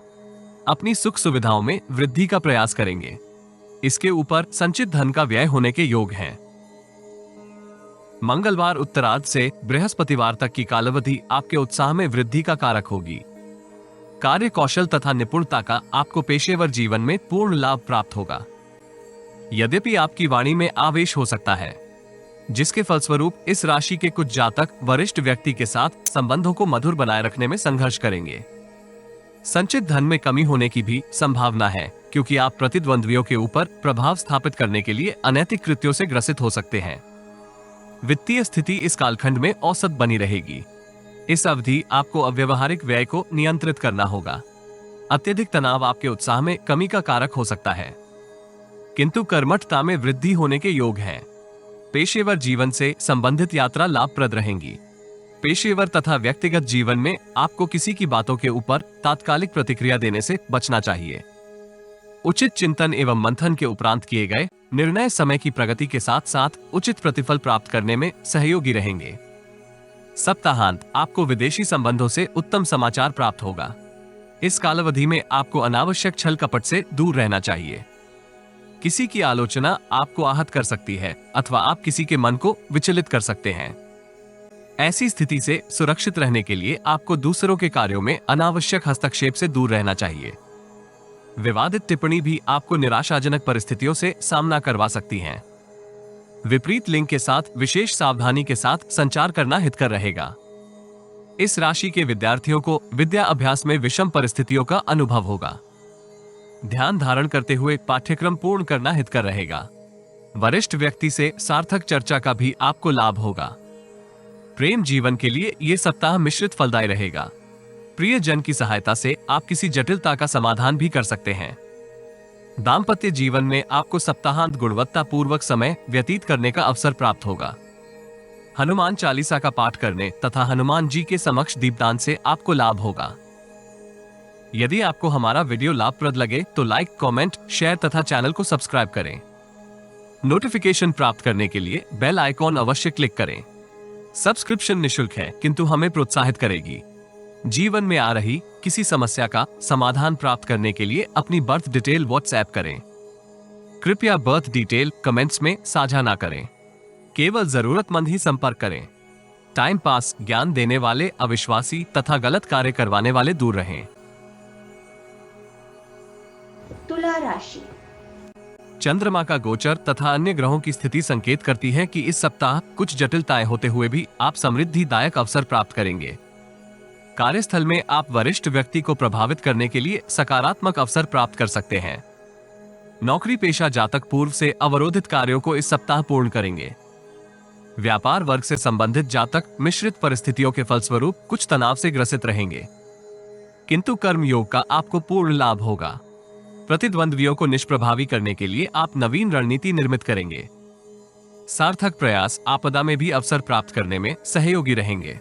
अपनी सुख सुविधाओं में वृद्धि का प्रयास करेंगे। इसके ऊपर संचित धन का व्यय होने के योग हैं। मंगलवार उत्तरार्ध से बृहस्पतिवार तक की कालावधि आपके उत्साह में वृद्धि का कारक होगी। कार्य कौशल तथा निपुणता का आपको पेशेवर जीवन में पूर्ण लाभ प्राप्त होगा। यद्यपि आपकी वाणी में आवेश हो सकता है, जिसके फलस्वरूप इस राशि के कुछ जातक वरिष्ठ व्यक्ति के साथ संबंधों को मधुर बनाए रखने में संघर्ष करेंगे। संचित धन में कमी होने की भी संभावना है, क्योंकि आप प्रतिद्वंद्वियों के ऊपर प्रभाव स्थापित करने के लिए अनैतिक कृत्यों से ग्रसित हो सकते हैं। वित्तीय स्थिति इस कालखंड में औसत बनी रहेगी। इस अवधि आपको अव्यवहारिक व्यय को नियंत्रित करना होगा। अत्यधिक तनाव आपके उत्साह में कमी का कारक हो सकता है, किंतु कर्मठता में वृद्धि होने के योग हैं। पेशेवर जीवन से संबंधित यात्रा लाभप्रद रहेंगी। पेशेवर तथा व्यक्तिगत जीवन में आपको किसी की बातों के ऊपर तात्कालिक प्रतिक्रिया देने से बचना चाहिए। उचित चिंतन एवं मंथन के उपरांत किए गए निर्णय समय की प्रगति के साथ साथ उचित प्रतिफल प्राप्त करने में सहयोगी रहेंगे। सप्ताहांत आपको विदेशी संबंधों से उत्तम समाचार प्राप्त होगा। इस कालावधि में आपको अनावश्यक छल कपट से दूर रहना चाहिए। किसी की आलोचना आपको आहत कर सकती है अथवा आप किसी के मन को विचलित कर सकते हैं। ऐसी स्थिति से सुरक्षित रहने के लिए आपको दूसरों के कार्यों में अनावश्यक हस्तक्षेप से दूर रहना चाहिए। विवादित टिप्पणी भी आपको निराशाजनक परिस्थितियों से सामना करवा सकती हैं। विपरीत लिंग के साथ विशेष सावधानी के साथ संचार करना हितकर रहेगा। इस राशि के विद्यार्थियों को विद्या अभ्यास में विषम परिस्थितियों का अनुभव होगा। ध्यान धारण करते हुए पाठ्यक्रम पूर्ण करना हितकर रहेगा। वरिष्ठ व्यक्ति से सार्थक चर्चा का भी आपको लाभ होगा। प्रेम जीवन के लिए ये सप्ताह मिश्रित फलदायी रहेगा। प्रियजन की सहायता से आप किसी जटिलता का समाधान भी कर सकते हैं। दाम्पत्य जीवन में आपको सप्ताहांत गुणवत्तापूर्वक समय व्यतीत करने का अवसर प्राप्त होगा। हनुमान चालीसा का पाठ करने तथा हनुमान जी के समक्ष दीपदान से आपको लाभ होगा। यदि आपको हमारा वीडियो लाभप्रद लगे तो लाइक, कमेंट, शेयर तथा चैनल को सब्सक्राइब करें। नोटिफिकेशन प्राप्त करने के लिए बेल आइकॉन अवश्य क्लिक करें। सब्सक्रिप्शन निशुल्क है, किंतु हमें प्रोत्साहित करेगी। जीवन में आ रही किसी समस्या का समाधान प्राप्त करने के लिए अपनी बर्थ डिटेल व्हाट्सएप करें। कृपया बर्थ डिटेल कमेंट्स में साझा ना करें। केवल जरूरतमंद ही संपर्क करें। टाइम पास, ज्ञान देने वाले अविश्वासी तथा गलत कार्य करवाने वाले दूर रहें। तुला राशि। चंद्रमा का गोचर तथा अन्य ग्रहों की स्थिति संकेत करती है कि इस सप्ताह कुछ जटिलताएं होते हुए भी आप समृद्धिदायक अवसर प्राप्त करेंगे। कार्यस्थल में आप वरिष्ठ व्यक्ति को प्रभावित करने के लिए सकारात्मक अवसर प्राप्त कर सकते हैं। नौकरी पेशा जातक पूर्व से अवरोधित कार्यों को इस सप्ताह पूर्ण करेंगे। व्यापार वर्ग से संबंधित जातक मिश्रित परिस्थितियों के फलस्वरूप कुछ तनाव से ग्रसित रहेंगे, किंतु कर्म योग का आपको पूर्ण लाभ होगा। प्रतिद्वंद्वियों को निष्प्रभावी करने के लिए आप नवीन रणनीति निर्मित करेंगे। सार्थक प्रयास आपदा में भी अवसर प्राप्त करने में सहयोगी रहेंगे।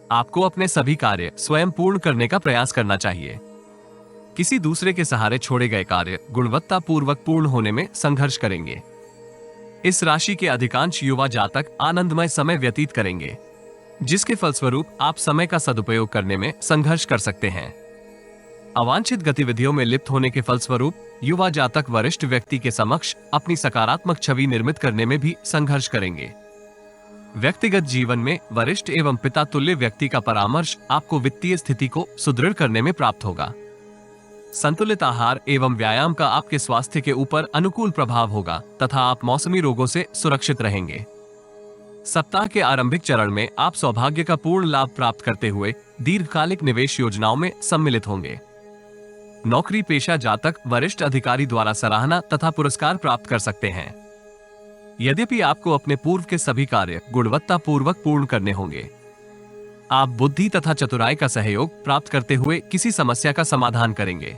आपको अपने सभी कार्य स्वयं पूर्ण करने का प्रयास करना चाहिए। किसी दूसरे के सहारे छोड़े गए कार्य गुणवत्ता पूर्वक पूर्ण होने में संघर्ष करेंगे। इस राशि के अधिकांश युवा जातक आनंदमय समय व्यतीत करेंगे, जिसके फलस्वरूप आप समय का सदुपयोग करने में संघर्ष कर सकते हैं। अवांछित गतिविधियों में लिप्त होने के फलस्वरूप युवा जातक वरिष्ठ व्यक्ति के समक्ष अपनी सकारात्मक छवि निर्मित करने में भी संघर्ष करेंगे। व्यक्तिगत जीवन में वरिष्ठ एवं पिता तुल्य व्यक्ति का परामर्श आपको वित्तीय स्थिति को सुदृढ़ करने में प्राप्त होगा। संतुलित आहार एवं व्यायाम का आपके स्वास्थ्य के ऊपर अनुकूल प्रभाव होगा तथा आप मौसमी रोगों से सुरक्षित रहेंगे। सप्ताह के आरंभिक चरण में आप सौभाग्य का पूर्ण लाभ प्राप्त करते हुए दीर्घकालिक निवेश योजनाओं में सम्मिलित होंगे। नौकरी पेशा जातक वरिष्ठ अधिकारी द्वारा सराहना तथा पुरस्कार प्राप्त कर सकते हैं। यद्यपि आपको अपने पूर्व के सभी कार्य गुणवत्तापूर्वक पूर्ण करने होंगे। आप बुद्धि तथा चतुराई का सहयोग प्राप्त करते हुए किसी समस्या का समाधान करेंगे।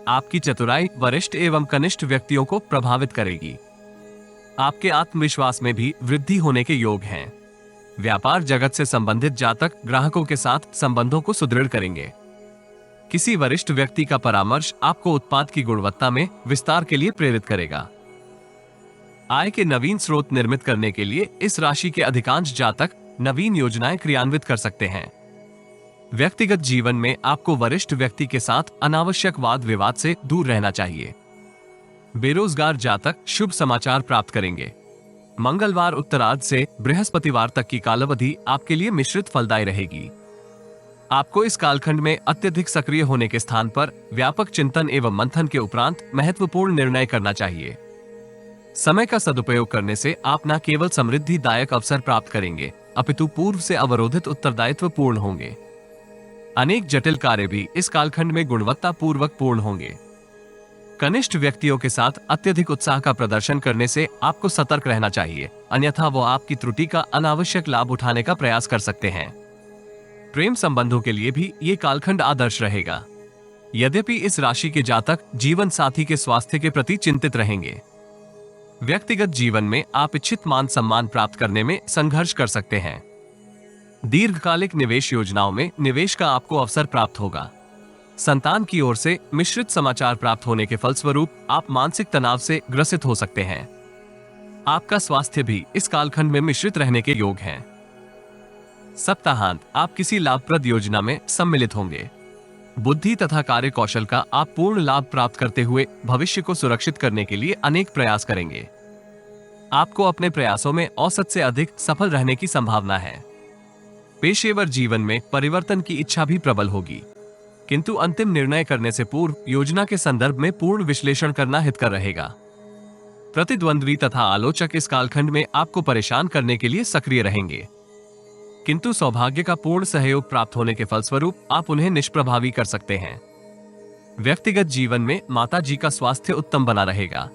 आपकी चतुराई वरिष्ठ एवं कनिष्ठ व्यक्तियों को प्रभावित करेगी। आपके आत्मविश्वास में भी वृद्धि होने के योग हैं। व्यापार जगत से संबंधित जातक ग्राहकों के साथ संबंधों को सुदृढ़ करेंगे। किसी वरिष्ठ व्यक्ति का परामर्श आपको उत्पाद की गुणवत्ता में विस्तार के लिए प्रेरित करेगा। आय के नवीन स्रोत निर्मित करने के लिए इस राशि के अधिकांश जातक नवीन योजनाएं क्रियान्वित कर सकते हैं। व्यक्तिगत जीवन में आपको वरिष्ठ व्यक्ति के साथ अनावश्यक वाद विवाद से दूर रहना चाहिए। बेरोजगार जातक शुभ समाचार प्राप्त करेंगे। मंगलवार उत्तरार्ध से बृहस्पतिवार तक की कालावधि आपके लिए मिश्रित फलदायी रहेगी। आपको इस कालखंड में अत्यधिक सक्रिय होने के स्थान पर व्यापक चिंतन एवं मंथन के उपरांत महत्वपूर्ण निर्णय करना चाहिए। समय का सदुपयोग करने से आप न केवल समृद्धिदायक अवसर प्राप्त करेंगे, अपितु पूर्व से अवरोधित उत्तरदायित्व पूर्ण होंगे। अनेक जटिल कार्य भी इस कालखंड में गुणवत्ता पूर्वक पूर्ण होंगे। कनिष्ठ व्यक्तियों के साथ अत्यधिक उत्साह का प्रदर्शन करने से आपको सतर्क रहना चाहिए, अन्यथा वो आपकी त्रुटि का अनावश्यक लाभ उठाने का प्रयास कर सकते हैं। प्रेम संबंधों के लिए भी ये कालखंड आदर्श रहेगा। यद्यपि इस राशि के जातक जीवन साथी के स्वास्थ्य के प्रति चिंतित रहेंगे। व्यक्तिगत जीवन में आप इच्छित मान सम्मान प्राप्त करने में संघर्ष कर सकते हैं। दीर्घकालिक निवेश योजनाओं में निवेश का आपको अवसर प्राप्त होगा। संतान की ओर से मिश्रित समाचार प्राप्त होने के फलस्वरूप आप मानसिक तनाव से ग्रसित हो सकते हैं। आपका स्वास्थ्य भी इस कालखंड में मिश्रित रहने के योग है। सप्ताहांत आप किसी लाभप्रद योजना में सम्मिलित होंगे। बुद्धि तथा कार्य कौशल का आप पूर्ण लाभ प्राप्त करते हुए भविष्य को सुरक्षित करने के लिए अनेक प्रयास करेंगे। आपको अपने प्रयासों में औसत से अधिक सफल रहने की संभावना है। पेशेवर जीवन में परिवर्तन की इच्छा भी प्रबल होगी, किंतु अंतिम निर्णय करने से पूर्व योजना के संदर्भ में पूर्ण विश्लेषण करना हितकर रहेगा। प्रतिद्वंद्वी तथा आलोचक इस कालखंड में आपको परेशान करने के लिए सक्रिय रहेंगे, किंतु सौभाग्य का पूर्ण सहयोग प्राप्त होने के फलस्वरूप आप उन्हें निष्प्रभावी कर सकते हैं। व्यक्तिगत जीवन में माता जी का स्वास्थ्य उत्तम बना रहेगा।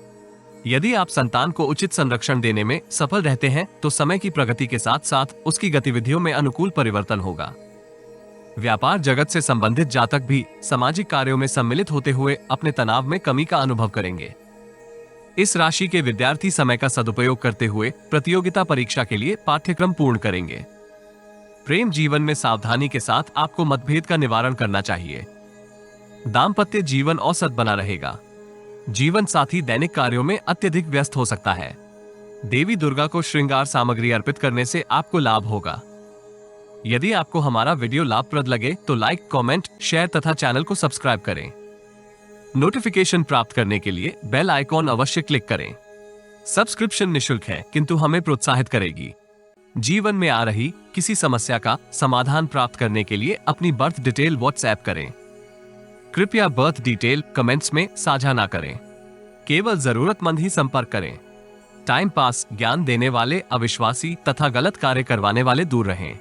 यदि आप संतान को उचित संरक्षण देने में सफल रहते हैं तो समय की प्रगति के साथ साथ उसकी गतिविधियों में अनुकूल परिवर्तन होगा। व्यापार जगत से संबंधित जातक भी सामाजिक कार्यों में सम्मिलित होते हुए अपने तनाव में कमी का अनुभव करेंगे। इस राशि के विद्यार्थी समय का सदुपयोग करते हुए प्रतियोगिता परीक्षा के लिए पाठ्यक्रम पूर्ण करेंगे। प्रेम जीवन में सावधानी के साथ आपको मतभेद का निवारण करना चाहिए। दाम्पत्य जीवन औसत बना रहेगा। जीवन साथी दैनिक कार्यों में अत्यधिक व्यस्त हो सकता है। देवी दुर्गा को श्रृंगार सामग्री अर्पित करने से आपको लाभ होगा। यदि आपको हमारा वीडियो लाभप्रद लगे तो लाइक, कमेंट, शेयर तथा चैनल को सब्सक्राइब करें। नोटिफिकेशन प्राप्त करने के लिए बेल आइकॉन अवश्य क्लिक करें। सब्सक्रिप्शन निःशुल्क है, किंतु हमें प्रोत्साहित करेगी। जीवन में आ रही किसी समस्या का समाधान प्राप्त करने के लिए अपनी बर्थ डिटेल व्हाट्सएप करें। कृपया बर्थ डिटेल कमेंट्स में साझा ना करें। केवल जरूरतमंद ही संपर्क करें। टाइम पास, ज्ञान देने वाले अविश्वासी तथा गलत कार्य करवाने वाले दूर रहें।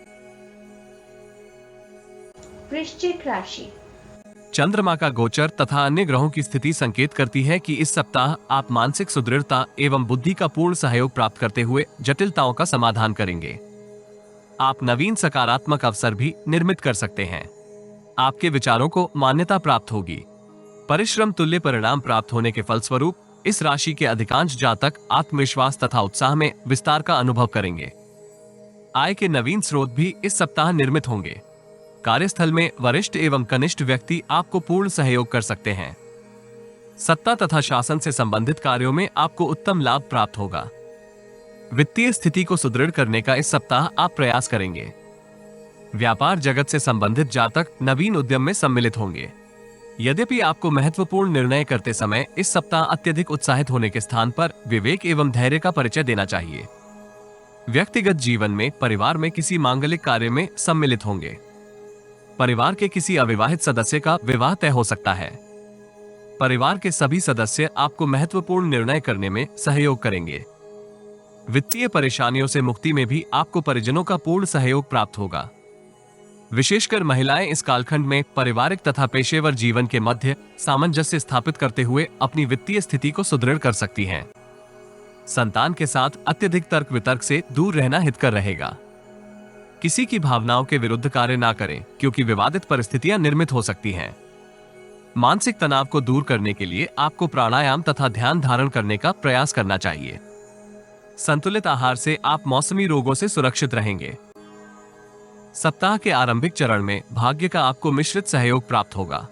वृश्चिक राशि। चंद्रमा का गोचर तथा अन्य ग्रहों की स्थिति संकेत करती है कि इस सप्ताह आप मानसिक सुदृढ़ता एवं बुद्धि का पूर्ण सहयोग प्राप्त करते हुए जटिलताओं का समाधान करेंगे। आप नवीन सकारात्मक अवसर भी निर्मित कर सकते हैं। आपके विचारों को मान्यता प्राप्त होगी। परिश्रम तुल्य परिणाम प्राप्त होने के फलस्वरूप इस राशि के अधिकांश जातक आत्मविश्वास तथा उत्साह में विस्तार का अनुभव करेंगे। आय के नवीन स्रोत भी इस सप्ताह निर्मित होंगे। कार्यस्थल में वरिष्ठ एवं कनिष्ठ व्यक्ति आपको पूर्ण सहयोग कर सकते हैं। सत्ता तथा शासन से संबंधित कार्यों में आपको उत्तम लाभ प्राप्त होगा। वित्तीय स्थिति को सुदृढ़ करने का इस सप्ताह आप प्रयास करेंगे। व्यापार जगत से संबंधित जातक नवीन उद्यम में सम्मिलित होंगे। यद्यपि आपको महत्वपूर्ण निर्णय करते समय इस सप्ताह अत्यधिक उत्साहित होने के स्थान पर विवेक एवं धैर्य का परिचय देना चाहिए। व्यक्तिगत जीवन में परिवार में किसी मांगलिक कार्य में सम्मिलित होंगे। परिवार के किसी अविवाहित सदस्य का विवाह तय हो सकता है। परिवार के सभी सदस्य आपको महत्वपूर्ण निर्णय करने में सहयोग करेंगे। वित्तीय परेशानियों से मुक्ति में भी आपको परिजनों का पूर्ण सहयोग प्राप्त होगा। विशेषकर महिलाएं इस कालखंड में पारिवारिक तथा पेशेवर जीवन के मध्य सामंजस्य स्थापित करते हुए अपनी वित्तीय स्थिति को सुदृढ़ कर सकती हैं। संतान के साथ अत्यधिक तर्क वितर्क से दूर रहना हितकर रहेगा। किसी की भावनाओं के विरुद्ध कार्य ना करें, क्योंकि विवादित परिस्थितियां निर्मित हो सकती हैं। मानसिक तनाव को दूर करने के लिए आपको प्राणायाम तथा ध्यान धारण करने का प्रयास करना चाहिए। संतुलित आहार से आप मौसमी रोगों से सुरक्षित रहेंगे। सप्ताह के आरंभिक चरण में भाग्य का आपको मिश्रित सहयोग प्राप्त होगा,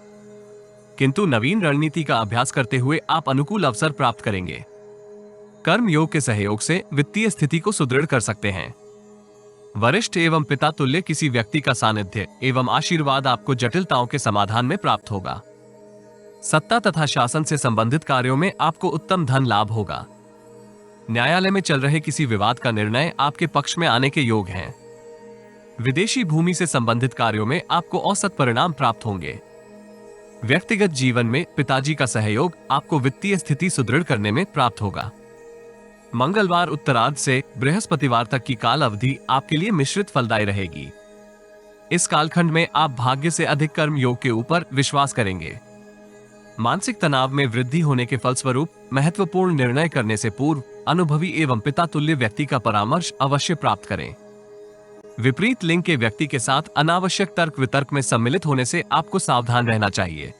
किंतु नवीन रणनीति का अभ्यास करते हुए आप अनुकूल अवसर प्राप्त करेंगे। कर्म योग के सहयोग से वित्तीय स्थिति को सुदृढ़ कर सकते हैं। वरिष्ठ एवं पिता तुल्य किसी व्यक्ति का सानिध्य एवं आशीर्वाद आपको जटिलताओं के समाधान में प्राप्त होगा। सत्ता तथा शासन से संबंधित कार्यों में आपको उत्तम धन लाभ होगा। न्यायालय में चल रहे किसी विवाद का निर्णय आपके पक्ष में आने के योग हैं। विदेशी भूमि से संबंधित कार्यों में आपको औसत परिणाम प्राप्त होंगे। व्यक्तिगत जीवन में पिताजी का सहयोग आपको वित्तीय स्थिति सुदृढ़ करने में प्राप्त होगा। मंगलवार उत्तरार्ध से बृहस्पतिवार तक की काल अवधि आपके लिए मिश्रित फलदायी रहेगी। इस कालखंड में आप भाग्य से अधिक कर्म योग के ऊपर विश्वास करेंगे। मानसिक तनाव में वृद्धि होने के फलस्वरूप महत्वपूर्ण निर्णय करने से पूर्व अनुभवी एवं पिता तुल्य व्यक्ति का परामर्श अवश्य प्राप्त करें। विपरीत लिंग के व्यक्ति के साथ अनावश्यक तर्क वितर्क में सम्मिलित होने से आपको सावधान रहना चाहिए।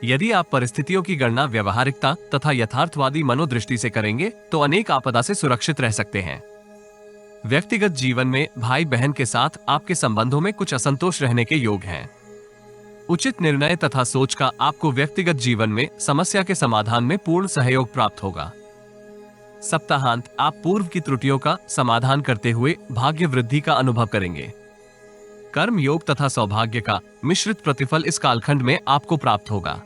यदि आप परिस्थितियों की गणना व्यवहारिकता तथा यथार्थवादी मनोदृष्टि से करेंगे तो अनेक आपदा से सुरक्षित रह सकते हैं। व्यक्तिगत जीवन में भाई बहन के साथ आपके संबंधों में कुछ असंतोष रहने के योग हैं। उचित निर्णय तथा सोच का आपको व्यक्तिगत जीवन में समस्या के समाधान में पूर्ण सहयोग प्राप्त होगा। सप्ताहांत आप पूर्व की त्रुटियों का समाधान करते हुए भाग्य वृद्धि का अनुभव करेंगे। कर्म योग तथा सौभाग्य का मिश्रित प्रतिफल इस कालखंड में आपको प्राप्त होगा।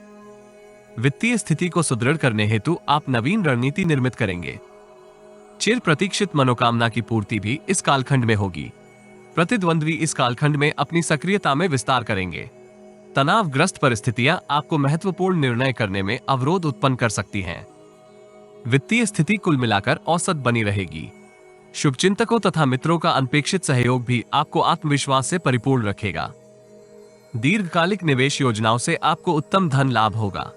वित्तीय स्थिति को सुदृढ़ करने हेतु आप नवीन रणनीति निर्मित करेंगे। चिर प्रतीक्षित मनोकामना की पूर्ति भी इस कालखंड में होगी। प्रतिद्वंद्वी इस कालखंड में अपनी सक्रियता में विस्तार करेंगे। तनावग्रस्त परिस्थितियां आपको महत्वपूर्ण निर्णय करने में अवरोध उत्पन्न कर सकती हैं। वित्तीय स्थिति कुल मिलाकर औसत बनी रहेगी। शुभचिंतकों तथा मित्रों का अनपेक्षित सहयोग भी आपको आत्मविश्वास से परिपूर्ण रखेगा। दीर्घकालिक निवेश योजनाओं से आपको उत्तम धन लाभ होगा।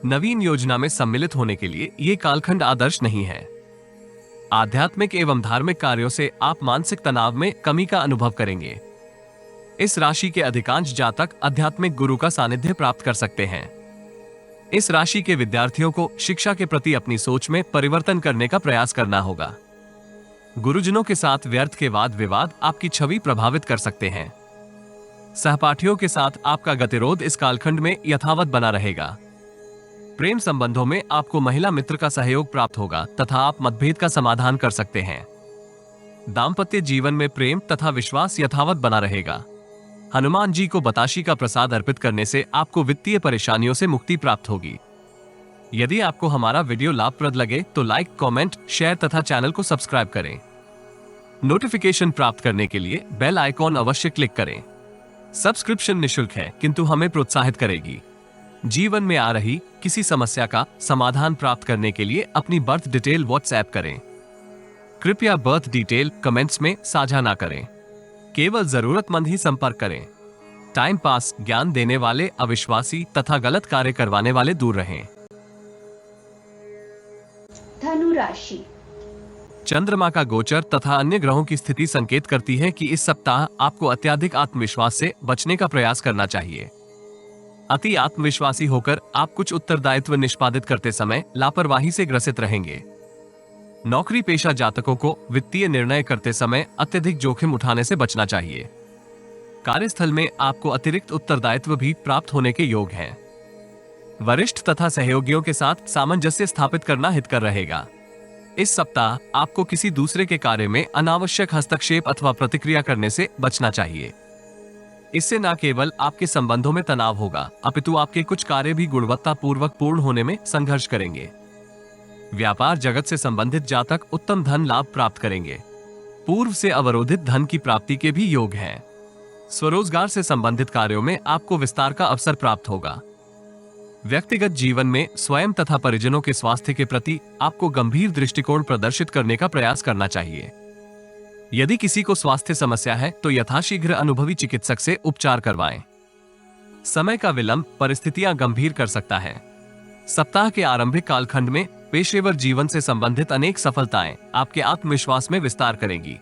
नवीन योजना में सम्मिलित होने के लिए ये कालखंड आदर्श नहीं है। आध्यात्मिक एवं धार्मिक कार्यों से आप मानसिक तनाव में कमी का अनुभव करेंगे। इस राशि के अधिकांश जातक आध्यात्मिक गुरु का सानिध्य प्राप्त कर सकते हैं। इस राशि के विद्यार्थियों को शिक्षा के प्रति अपनी सोच में परिवर्तन करने का प्रयास करना होगा। गुरुजनों के साथ व्यर्थ के वाद विवाद आपकी छवि प्रभावित कर सकते हैं। सहपाठियों के साथ आपका गतिरोध इस कालखंड में यथावत बना रहेगा। प्रेम संबंधों में आपको महिला मित्र का सहयोग प्राप्त होगा तथा आप मतभेद का समाधान कर सकते हैं। दाम्पत्य जीवन में प्रेम तथा विश्वास यथावत बना रहेगा। हनुमान जी को बताशी का प्रसाद अर्पित करने से आपको वित्तीय परेशानियों से मुक्ति प्राप्त होगी। यदि आपको हमारा वीडियो लाभप्रद लगे तो लाइक, कमेंट, शेयर तथा चैनल को सब्सक्राइब करें। नोटिफिकेशन प्राप्त करने के लिए बेल आइकॉन अवश्य क्लिक करें। सब्सक्रिप्शन निःशुल्क है किंतु हमें प्रोत्साहित करेगी। जीवन में आ रही किसी समस्या का समाधान प्राप्त करने के लिए अपनी बर्थ डिटेल व्हाट्सएप करें। कृपया बर्थ डिटेल कमेंट्स में साझा ना करें। केवल जरूरतमंद ही संपर्क करें। टाइम पास ज्ञान देने वाले अविश्वासी तथा गलत कार्य करवाने वाले दूर रहें। धनु राशि। चंद्रमा का गोचर तथा अन्य ग्रहों की स्थिति संकेत करती है कि इस सप्ताह आपको अत्यधिक आत्मविश्वास से बचने का प्रयास करना चाहिए। अति आत्मविश्वासी होकर आप कुछ उत्तरदायित्व निष्पादित करते समय लापरवाही से ग्रसित रहेंगे। नौकरी पेशा जातकों को वित्तीय निर्णय करते समय अत्यधिक जोखिम उठाने से बचना चाहिए। कार्यस्थल में आपको अतिरिक्त उत्तरदायित्व भी प्राप्त होने के योग हैं। वरिष्ठ तथा सहयोगियों के साथ सामंजस्य स्थापित करना हितकर रहेगा। इस सप्ताह आपको किसी दूसरे के कार्य में अनावश्यक हस्तक्षेप अथवा प्रतिक्रिया करने से बचना चाहिए। इससे न केवल आपके संबंधों में तनाव होगा अपितु आपके कुछ कार्य भी गुणवत्तापूर्वक पूर्ण होने में संघर्ष करेंगे। व्यापार जगत से संबंधित जातक उत्तम धन लाभ प्राप्त करेंगे। पूर्व से अवरोधित धन की प्राप्ति के भी योग हैं। स्वरोजगार से संबंधित कार्यों में आपको विस्तार का अवसर प्राप्त होगा। व्यक्तिगत जीवन में स्वयं तथा परिजनों के स्वास्थ्य के प्रति आपको गंभीर दृष्टिकोण प्रदर्शित करने का प्रयास करना चाहिए। यदि किसी को स्वास्थ्य समस्या है तो यथाशीघ्र अनुभवी चिकित्सक से उपचार करवाएं। समय का विलंब परिस्थितियां गंभीर कर सकता है। सप्ताह के आरंभिक कालखंड में पेशेवर जीवन से संबंधित अनेक सफलताएं आपके आत्मविश्वास में विस्तार करेंगी।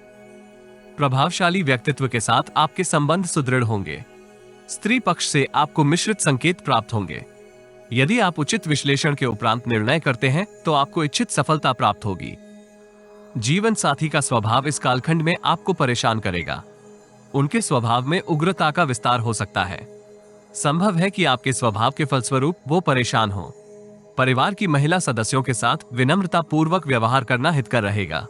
प्रभावशाली व्यक्तित्व के साथ आपके संबंध सुदृढ़ होंगे। स्त्री पक्ष से आपको मिश्रित संकेत प्राप्त होंगे। यदि आप उचित विश्लेषण के उपरांत निर्णय करते हैं तो आपको इच्छित सफलता प्राप्त होगी। जीवन साथी का स्वभाव इस कालखंड में आपको परेशान करेगा। उनके स्वभाव में उग्रता का विस्तार हो सकता है। संभव है कि आपके स्वभाव के फलस्वरूप वो परेशान हो। परिवार की महिला सदस्यों के साथ विनम्रता पूर्वक व्यवहार करना हितकर रहेगा।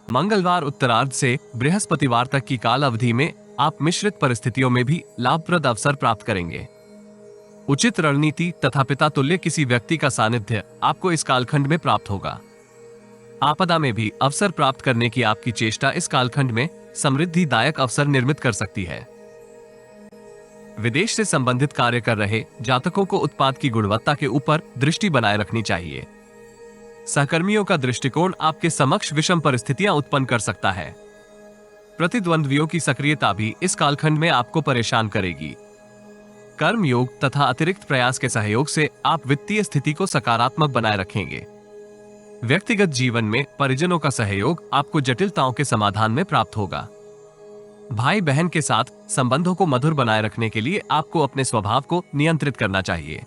मंगलवार उत्तरार्ध से बृहस्पतिवार तक की काल अवधि में आप मिश्रित परिस्थितियों में भी लाभप्रद अवसर प्राप्त करेंगे। उचित रणनीति तथा पिता तुल्य किसी व्यक्ति का सानिध्य आपको इस कालखंड में प्राप्त होगा। आपदा में भी अवसर प्राप्त करने की आपकी चेष्टा इस कालखंड में समृद्धिदायक अवसर निर्मित कर सकती है। विदेश से संबंधित कार्य कर रहे जातकों को उत्पाद की गुणवत्ता के ऊपर दृष्टि बनाए रखनी चाहिए। सहकर्मियों का दृष्टिकोण आपके समक्ष विषम परिस्थितियां उत्पन्न कर सकता है। प्रतिद्वंद्वियों की सक्रियता भी इस कालखंड में आपको परेशान करेगी। कर्म योग तथा अतिरिक्त प्रयास के सहयोग से आप वित्तीय स्थिति को सकारात्मक बनाए रखेंगे। व्यक्तिगत जीवन में परिजनों का सहयोग आपको जटिलताओं के समाधान में प्राप्त होगा। भाई बहन के साथ संबंधों को मधुर बनाए रखने के लिए आपको अपने स्वभाव को नियंत्रित करना चाहिए।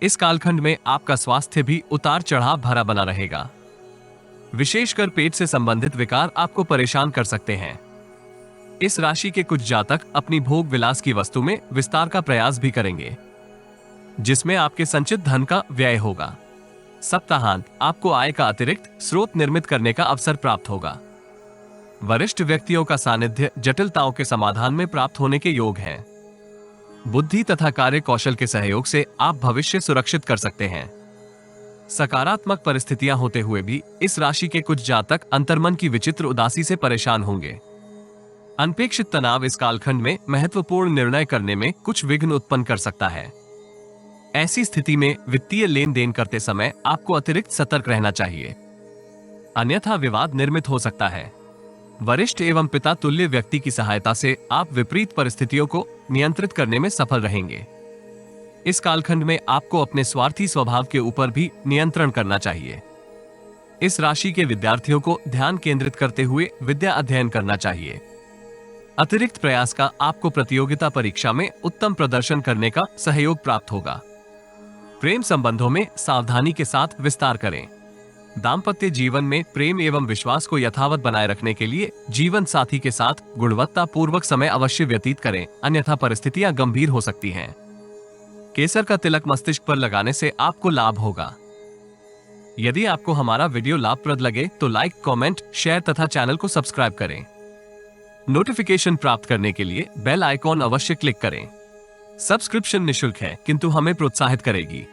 इस कालखंड में आपका स्वास्थ्य भी उतार चढ़ाव भरा बना रहेगा। विशेषकर पेट से संबंधित विकार आपको परेशान कर सकते हैं। इस राशि के कुछ जातक अपनी भोग विलास की वस्तु में विस्तार का प्रयास भी करेंगे, जिसमें आपके संचित धन का व्यय होगा। सप्ताहांत आपको आय का अतिरिक्त स्रोत निर्मित करने का अवसर प्राप्त होगा। वरिष्ठ व्यक्तियों का सानिध्य जटिलताओं के समाधान में प्राप्त होने के योग हैं। बुद्धि तथा कार्य कौशल के सहयोग से आप भविष्य सुरक्षित कर सकते हैं। सकारात्मक परिस्थितियां होते हुए भी इस राशि के कुछ जातक अंतर्मन की विचित्र उदासी से परेशान होंगे। अनपेक्षित तनाव इस कालखंड में महत्वपूर्ण निर्णय करने में कुछ विघ्न उत्पन्न कर सकता है। ऐसी स्थिति में वित्तीय लेन देन करते समय आपको अतिरिक्त सतर्क रहना चाहिए, अन्यथा विवाद निर्मित हो सकता है। वरिष्ठ एवं पिता तुल्य व्यक्ति की सहायता से आप विपरीत परिस्थितियों को नियंत्रित करने में सफल रहेंगे। इस कालखंड में आपको अपने स्वार्थी स्वभाव के ऊपर भी नियंत्रण करना चाहिए। इस राशि के विद्यार्थियों को ध्यान केंद्रित करते हुए विद्या अध्ययन करना चाहिए। अतिरिक्त प्रयास का आपको प्रतियोगिता परीक्षा में उत्तम प्रदर्शन करने का सहयोग प्राप्त होगा। प्रेम संबंधों में सावधानी के साथ विस्तार करें। दाम्पत्य जीवन में प्रेम एवं विश्वास को यथावत बनाए रखने के लिए जीवन साथी के साथ गुणवत्ता पूर्वक समय अवश्य व्यतीत करें, अन्यथा परिस्थितियां गंभीर हो सकती हैं। केसर का तिलक मस्तिष्क पर लगाने से आपको लाभ होगा। यदि आपको हमारा वीडियो लाभप्रद लगे तो लाइक, कमेंट, शेयर तथा चैनल को सब्सक्राइब करें। नोटिफिकेशन प्राप्त करने के लिए बेल आइकॉन अवश्य क्लिक करें। सब्सक्रिप्शन निशुल्क है, किंतु हमें प्रोत्साहित करेगी।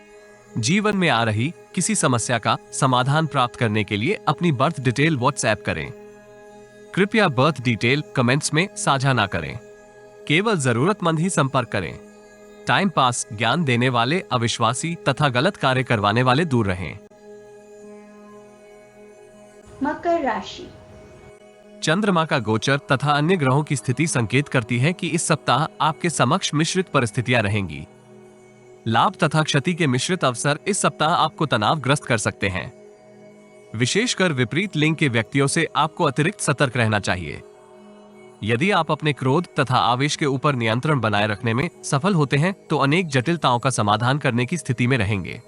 जीवन में आ रही किसी समस्या का समाधान प्राप्त करने के लिए अपनी बर्थ डिटेल व्हाट्सएप करें। कृपया बर्थ डिटेल कमेंट्स में साझा ना करें। केवल जरूरतमंद ही संपर्क करें। टाइम पास, ज्ञान देने वाले अविश्वासी तथा गलत कार्य करवाने वाले दूर रहें। मकर राशि। चंद्रमा का गोचर तथा अन्य ग्रहों की स्थिति संकेत करती है कि इस सप्ताह आपके समक्ष मिश्रित परिस्थितियां रहेंगी। लाभ तथा क्षति के मिश्रित अवसर इस सप्ताह आपको तनावग्रस्त कर सकते हैं। विशेषकर विपरीत लिंग के व्यक्तियों से आपको अतिरिक्त सतर्क रहना चाहिए। यदि आप अपने क्रोध तथा आवेश के ऊपर नियंत्रण बनाए रखने में सफल होते हैं तो अनेक जटिलताओं का समाधान करने की स्थिति में रहेंगे।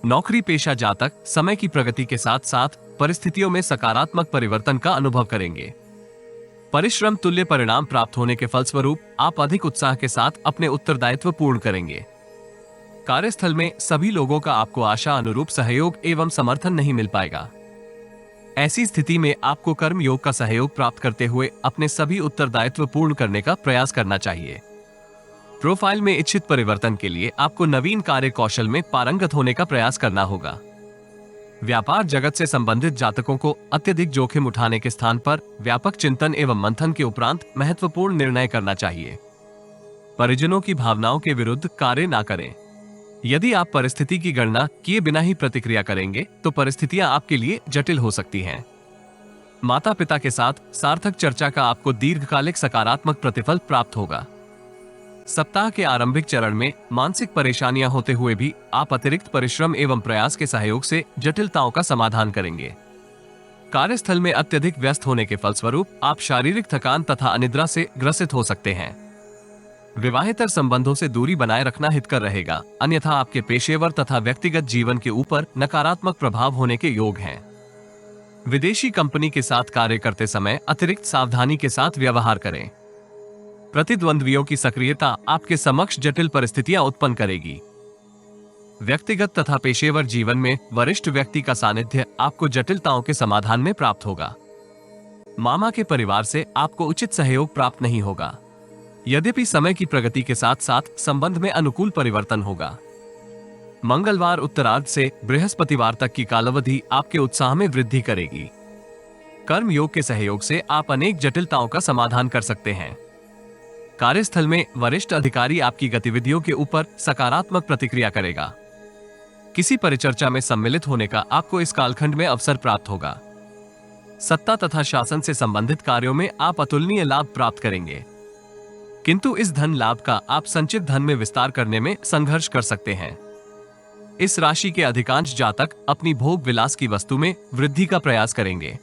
नौकरी पेशा जातक समय की प्रगति के साथ साथ परिस्थितियों में सकारात्मक परिवर्तन का अनुभव करेंगे। परिश्रम तुल्य परिणाम प्राप्त होने के फलस्वरूप आप अधिक उत्साह के साथ अपने उत्तरदायित्व पूर्ण करेंगे। कार्यस्थल में सभी लोगों का आपको आशा अनुरूप सहयोग एवं समर्थन नहीं मिल पाएगा। ऐसी स्थिति में आपको कर्म योग का सहयोग प्राप्त करते हुए अपने सभी उत्तरदायित्व पूर्ण करने का प्रयास करना चाहिए। प्रोफाइल में इच्छित परिवर्तन के लिए आपको नवीन कार्य कौशल में पारंगत होने का प्रयास करना होगा। व्यापार जगत से संबंधित जातकों को अत्यधिक जोखिम उठाने के स्थान पर व्यापक चिंतन एवं मंथन के उपरांत महत्वपूर्ण निर्णय करना चाहिए। परिजनों की भावनाओं के विरुद्ध कार्य ना करें। यदि आप परिस्थिति की गणना किए बिना ही प्रतिक्रिया करेंगे तो परिस्थितियां आपके लिए जटिल हो सकती हैं। माता पिता के साथ सार्थक चर्चा का आपको दीर्घकालिक सकारात्मक प्रतिफल प्राप्त होगा। सप्ताह के आरंभिक चरण में मानसिक परेशानियां होते हुए भी आप अतिरिक्त परिश्रम एवं प्रयास के सहयोग से जटिलताओं का समाधान करेंगे। कार्यस्थल में अत्यधिक व्यस्त होने के फलस्वरूप आप शारीरिक थकान तथा अनिद्रा से ग्रसित हो सकते हैं। विवाहेतर संबंधों से दूरी बनाए रखना हितकर रहेगा, अन्यथा आपके पेशेवर तथा व्यक्तिगत जीवन के ऊपर नकारात्मक प्रभाव होने के योग हैं। विदेशी कंपनी के साथ कार्य करते समय अतिरिक्त सावधानी के साथ व्यवहार करें। प्रतिद्वंद्वियों की सक्रियता आपके समक्ष जटिल परिस्थितियां उत्पन्न करेगी। व्यक्तिगत तथा पेशेवर जीवन में वरिष्ठ व्यक्ति का सानिध्य आपको जटिलताओं के समाधान में प्राप्त होगा। मामा के परिवार से आपको उचित सहयोग प्राप्त नहीं होगा। यद्यपि समय की प्रगति के साथ साथ संबंध में अनुकूल परिवर्तन होगा। मंगलवार उत्तरार्ध से बृहस्पतिवार तक की कालावधि आपके उत्साह में वृद्धि करेगी। कर्म योग के सहयोग से आप अनेक जटिलताओं का समाधान कर सकते हैं। कार्यस्थल में वरिष्ठ अधिकारी आपकी गतिविधियों के ऊपर सकारात्मक प्रतिक्रिया करेगा। किसी परिचर्चा में सम्मिलित होने का आपको इस कालखंड में अवसर प्राप्त होगा। सत्ता तथा शासन से संबंधित कार्यों में आप अतुलनीय लाभ प्राप्त करेंगे, किंतु इस धन लाभ का आप संचित धन में विस्तार करने में संघर्ष कर सकते हैं। इस राशि के अधिकांश जातक अपनी भोग विलास की वस्तु में वृद्धि का प्रयास करेंगे।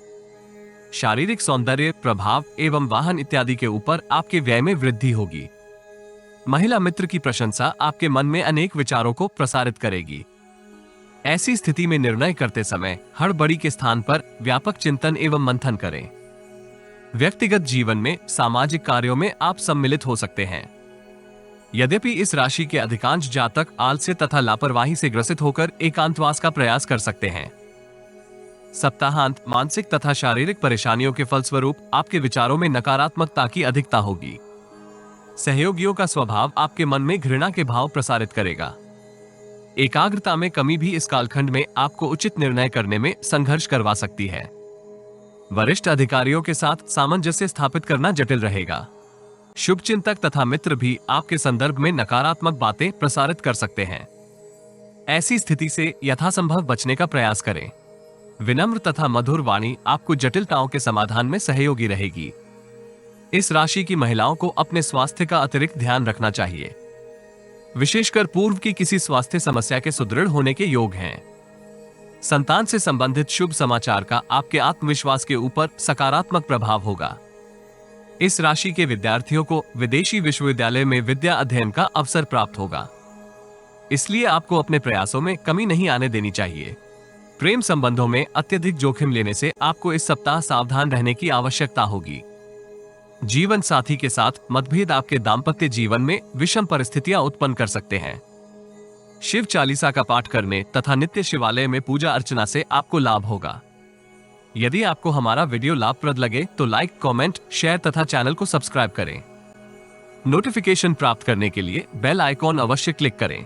शारीरिक सौंदर्य, प्रभाव एवं वाहन इत्यादि के ऊपर आपके व्यय में वृद्धि होगी। महिला मित्र की प्रशंसा आपके मन में अनेक विचारों को प्रसारित करेगी। ऐसी स्थिति में निर्णय करते समय हड़बड़ी के स्थान पर व्यापक चिंतन एवं मंथन करें। व्यक्तिगत जीवन में सामाजिक कार्यों में आप सम्मिलित हो सकते हैं। यद्यपि इस राशि के अधिकांश जातक आलस्य तथा लापरवाही से ग्रसित होकर एकांतवास का प्रयास कर सकते हैं। सप्ताहांत मानसिक तथा शारीरिक परेशानियों के फलस्वरूप आपके विचारों में नकारात्मकता की अधिकता होगी। सहयोगियों का स्वभाव आपके मन में घृणा के भाव प्रसारित करेगा। एकाग्रता में कमी भी इस कालखंड में आपको उचित निर्णय करने में संघर्ष करवा सकती है। वरिष्ठ अधिकारियों के साथ सामंजस्य स्थापित करना जटिल रहेगा। शुभचिंतक तथा मित्र भी आपके संदर्भ में नकारात्मक बातें प्रसारित कर सकते हैं। ऐसी स्थिति से यथासंभव बचने का प्रयास करें। विनम्र तथा मधुर वाणी आपको जटिलताओं के समाधान में सहयोगी रहेगी। इस राशि की महिलाओं को अपने स्वास्थ्य का अतिरिक्त ध्यान रखना चाहिए। विशेषकर पूर्व की किसी स्वास्थ्य समस्या के सुदृढ़ होने के योग हैं। संतान से संबंधित शुभ समाचार का आपके आत्मविश्वास के ऊपर सकारात्मक प्रभाव होगा। इस राशि के विद्यार्थियों को विदेशी विश्वविद्यालय में विद्या अध्ययन का अवसर प्राप्त होगा, इसलिए आपको अपने प्रयासों में कमी नहीं आने देनी चाहिए। प्रेम संबंधों में अत्यधिक जोखिम लेने से आपको इस सप्ताह सावधान रहने की आवश्यकता होगी। जीवन साथी के साथ मतभेद आपके दाम्पत्य जीवन में विषम परिस्थितियां उत्पन्न कर सकते हैं। शिव चालीसा का पाठ करने तथा नित्य शिवालय में पूजा अर्चना से आपको लाभ होगा। यदि आपको हमारा वीडियो लाभप्रद लगे तो लाइक, कमेंट, शेयर तथा चैनल को सब्सक्राइब करें। नोटिफिकेशन प्राप्त करने के लिए बेल आइकॉन अवश्य क्लिक करें।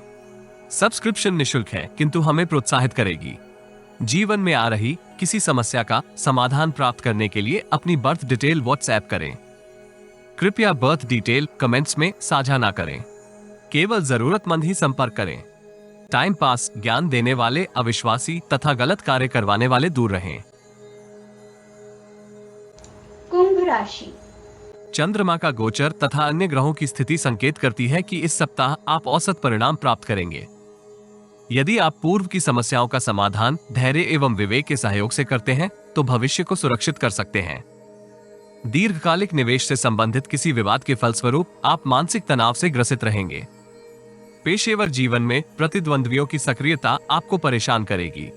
सब्सक्रिप्शन निशुल्क है, किंतु हमें प्रोत्साहित करेगी। जीवन में आ रही किसी समस्या का समाधान प्राप्त करने के लिए अपनी बर्थ डिटेल व्हाट्सएप करें। कृपया बर्थ डिटेल कमेंट्स में साझा ना करें। केवल जरूरतमंद ही संपर्क करें। टाइम पास, ज्ञान देने वाले अविश्वासी तथा गलत कार्य करवाने वाले दूर रहें। कुंभ राशि। चंद्रमा का गोचर तथा अन्य ग्रहों की स्थिति संकेत करती है कि इस सप्ताह आप औसत परिणाम प्राप्त करेंगे। यदि आप पूर्व की समस्याओं का समाधान धैर्य एवं विवेक के सहयोग से करते हैं तो भविष्य को सुरक्षित कर सकते हैं। दीर्घकालिक निवेश से संबंधित किसी विवाद के फलस्वरूप आप मानसिक तनाव से ग्रसित रहेंगे। पेशेवर जीवन में प्रतिद्वंद्वियों की सक्रियता आपको परेशान करेगी।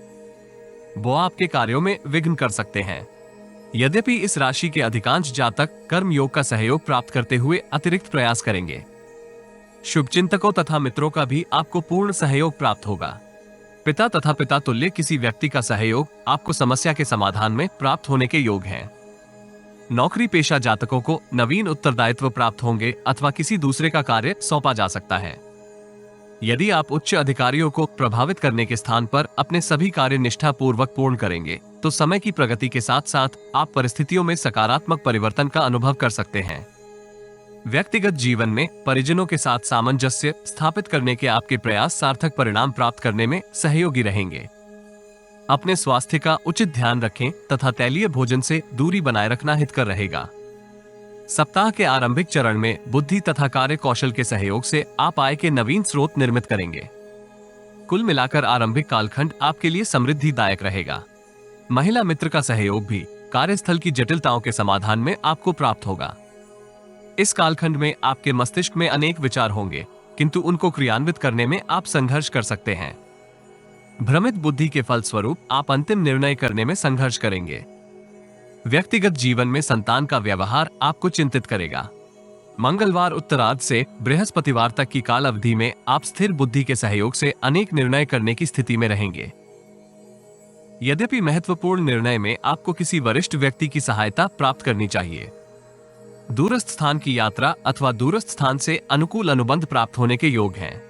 वो आपके कार्यों में विघ्न कर सकते हैं। यद्यपि इस राशि के अधिकांश जातक कर्म योग का सहयोग प्राप्त करते हुए अतिरिक्त प्रयास करेंगे। शुभचिंतकों तथा मित्रों का भी आपको पूर्ण सहयोग प्राप्त होगा। पिता तथा पिता तुल्य किसी व्यक्ति का सहयोग आपको समस्या के समाधान में प्राप्त होने के योग हैं। नौकरी पेशा जातकों को नवीन उत्तरदायित्व प्राप्त होंगे अथवा किसी दूसरे का कार्य सौंपा जा सकता है। यदि आप उच्च अधिकारियों को प्रभावित करने के स्थान पर अपने सभी कार्य निष्ठापूर्वक पूर्ण करेंगे तो समय की प्रगति के साथ साथ आप परिस्थितियों में सकारात्मक परिवर्तन का अनुभव कर सकते हैं। व्यक्तिगत जीवन में परिजनों के साथ सामंजस्य स्थापित करने के आपके प्रयास सार्थक परिणाम प्राप्त करने में सहयोगी रहेंगे। अपने स्वास्थ्य का उचित ध्यान रखें तथा तैलीय भोजन से दूरी बनाए रखना हितकर रहेगा। सप्ताह के आरंभिक चरण में बुद्धि तथा कार्य कौशल के सहयोग से आप आय के नवीन स्रोत निर्मित करेंगे। कुल मिलाकर आरंभिक कालखंड आपके लिए समृद्धिदायक रहेगा। महिला मित्र का सहयोग भी कार्यस्थल की जटिलताओं के समाधान में आपको प्राप्त होगा। इस कालखंड में आपके मस्तिष्क में अनेक विचार होंगे, किंतु उनको क्रियान्वित करने में आप संघर्ष कर सकते हैं। भ्रमित बुद्धि के फलस्वरूप आप अंतिम निर्णय करने में संघर्ष करेंगे। व्यक्तिगत जीवन में संतान का व्यवहार आपको चिंतित करेगा। मंगलवार उत्तरार्ध से बृहस्पतिवार तक की काल अवधि में आप स्थिर बुद्धि के सहयोग से अनेक निर्णय करने की स्थिति में रहेंगे। यद्यपि महत्वपूर्ण निर्णय में आपको किसी वरिष्ठ व्यक्ति की सहायता प्राप्त करनी चाहिए। दूरस्थ स्थान की यात्रा अथवा दूरस्थ स्थान से अनुकूल अनुबंध प्राप्त होने के योग हैं।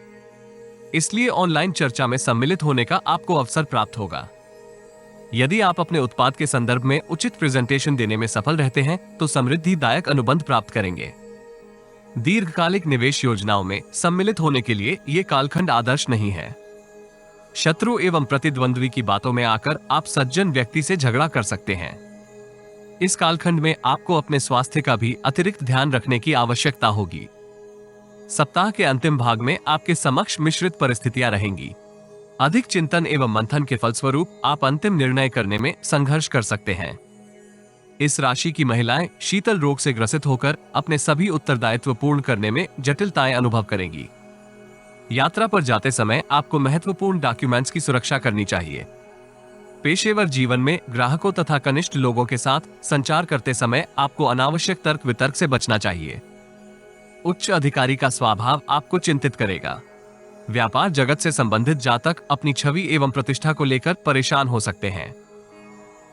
इसलिए ऑनलाइन चर्चा में सम्मिलित होने का आपको अवसर प्राप्त होगा। यदि आप अपने उत्पाद के संदर्भ में उचित प्रेजेंटेशन देने में सफल रहते हैं तो समृद्धिदायक अनुबंध प्राप्त करेंगे। दीर्घकालिक निवेश योजनाओं में सम्मिलित होने के लिए ये कालखंड आदर्श नहीं है। शत्रु एवं प्रतिद्वंद्वी की बातों में आकर आप सज्जन व्यक्ति से झगड़ा कर सकते हैं। इस कालखंड में आपको अपने स्वास्थ्य का भी अतिरिक्त ध्यान रखने की आवश्यकता होगी। सप्ताह के अंतिम भाग में आपके समक्ष मिश्रित परिस्थितियां रहेंगी। अधिक चिंतन एवं मंथन के फलस्वरूप आप अंतिम निर्णय करने में संघर्ष कर सकते हैं। इस राशि की महिलाएं शीतल रोग से ग्रसित होकर अपने सभी उत्तरदायित्व पूर्ण करने में जटिलताएं अनुभव करेंगी। यात्रा पर जाते समय आपको महत्वपूर्ण डॉक्यूमेंट्स की सुरक्षा करनी चाहिए। पेशेवर जीवन में ग्राहकों तथा कनिष्ठ लोगों के साथ संचार करते समय आपको अनावश्यक तर्क वितर्क से बचना चाहिए। उच्च अधिकारी का स्वभाव आपको चिंतित करेगा। व्यापार जगत से संबंधित जातक अपनी छवि एवं प्रतिष्ठा को लेकर परेशान हो सकते हैं।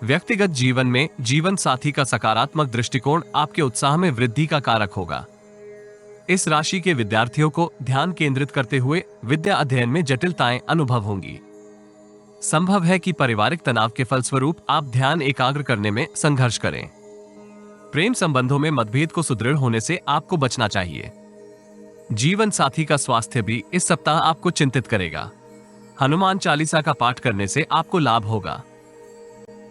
व्यक्तिगत जीवन में जीवन साथी का सकारात्मक दृष्टिकोण आपके उत्साह में वृद्धि का कारक होगा। इस राशि के विद्यार्थियों को ध्यान केंद्रित करते हुए विद्या अध्ययन में जटिलताएं अनुभव होंगी। संभव है कि पारिवारिक तनाव के फलस्वरूप आप ध्यान एकाग्र करने में संघर्ष करें। प्रेम संबंधों में मतभेद को सुदृढ़ होने से आपको बचना चाहिए। जीवन साथी का स्वास्थ्य भी इस सप्ताह आपको चिंतित करेगा। हनुमान चालीसा का पाठ करने से आपको लाभ होगा।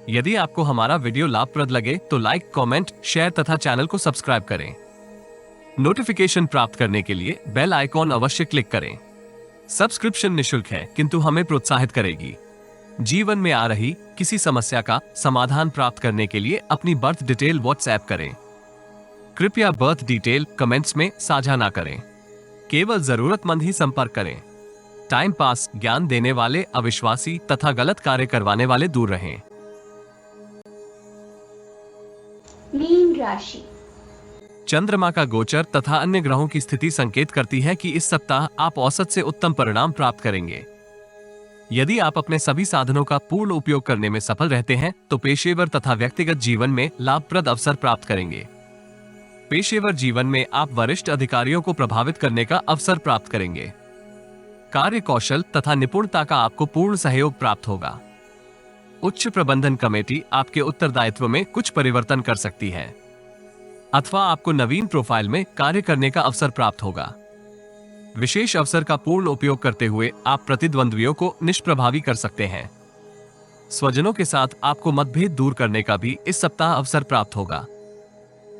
यदि आपको हमारा वीडियो लाभप्रद लगे तो लाइक, कमेंट, शेयर तथा चैनल को सब्सक्राइब करें। नोटिफिकेशन प्राप्त करने के लिए बेल आइकॉन अवश्य क्लिक करें। सब्सक्रिप्शन निशुल्क है किंतु हमें प्रोत्साहित करेगी। जीवन में आ रही किसी समस्या का समाधान प्राप्त करने के लिए अपनी बर्थ डिटेल व्हाट्सएप करें। कृपया बर्थ डिटेल कमेंट्स में साझा ना करें। केवल जरूरतमंद ही संपर्क करें। टाइम पास, ज्ञान देने वाले अविश्वासी तथा गलत कार्य करवाने वाले दूर रहें। मीन राशि। चंद्रमा का गोचर तथा अन्य ग्रहों की स्थिति संकेत करती है कि इस सप्ताह आप औसत से उत्तम परिणाम प्राप्त करेंगे। यदि आप अपने सभी साधनों का पूर्ण उपयोग करने में सफल रहते हैं तो पेशेवर तथा व्यक्तिगत जीवन में लाभप्रद अवसर प्राप्त करेंगे। पेशेवर जीवन में आप वरिष्ठ अधिकारियों को प्रभावित करने का अवसर प्राप्त करेंगे। कार्य कौशल तथा निपुणता का आपको पूर्ण सहयोग प्राप्त होगा। उच्च प्रबंधन कमेटी आपके उत्तरदायित्व में कुछ परिवर्तन कर सकती है अथवा आपको नवीन प्रोफाइल में कार्य करने का अवसर प्राप्त होगा। विशेष अवसर का पूर्ण उपयोग करते हुए आप प्रतिद्वंद्वियों को निष्प्रभावी कर सकते हैं। स्वजनों के साथ आपको मतभेद दूर करने का भी इस सप्ताह अवसर प्राप्त होगा।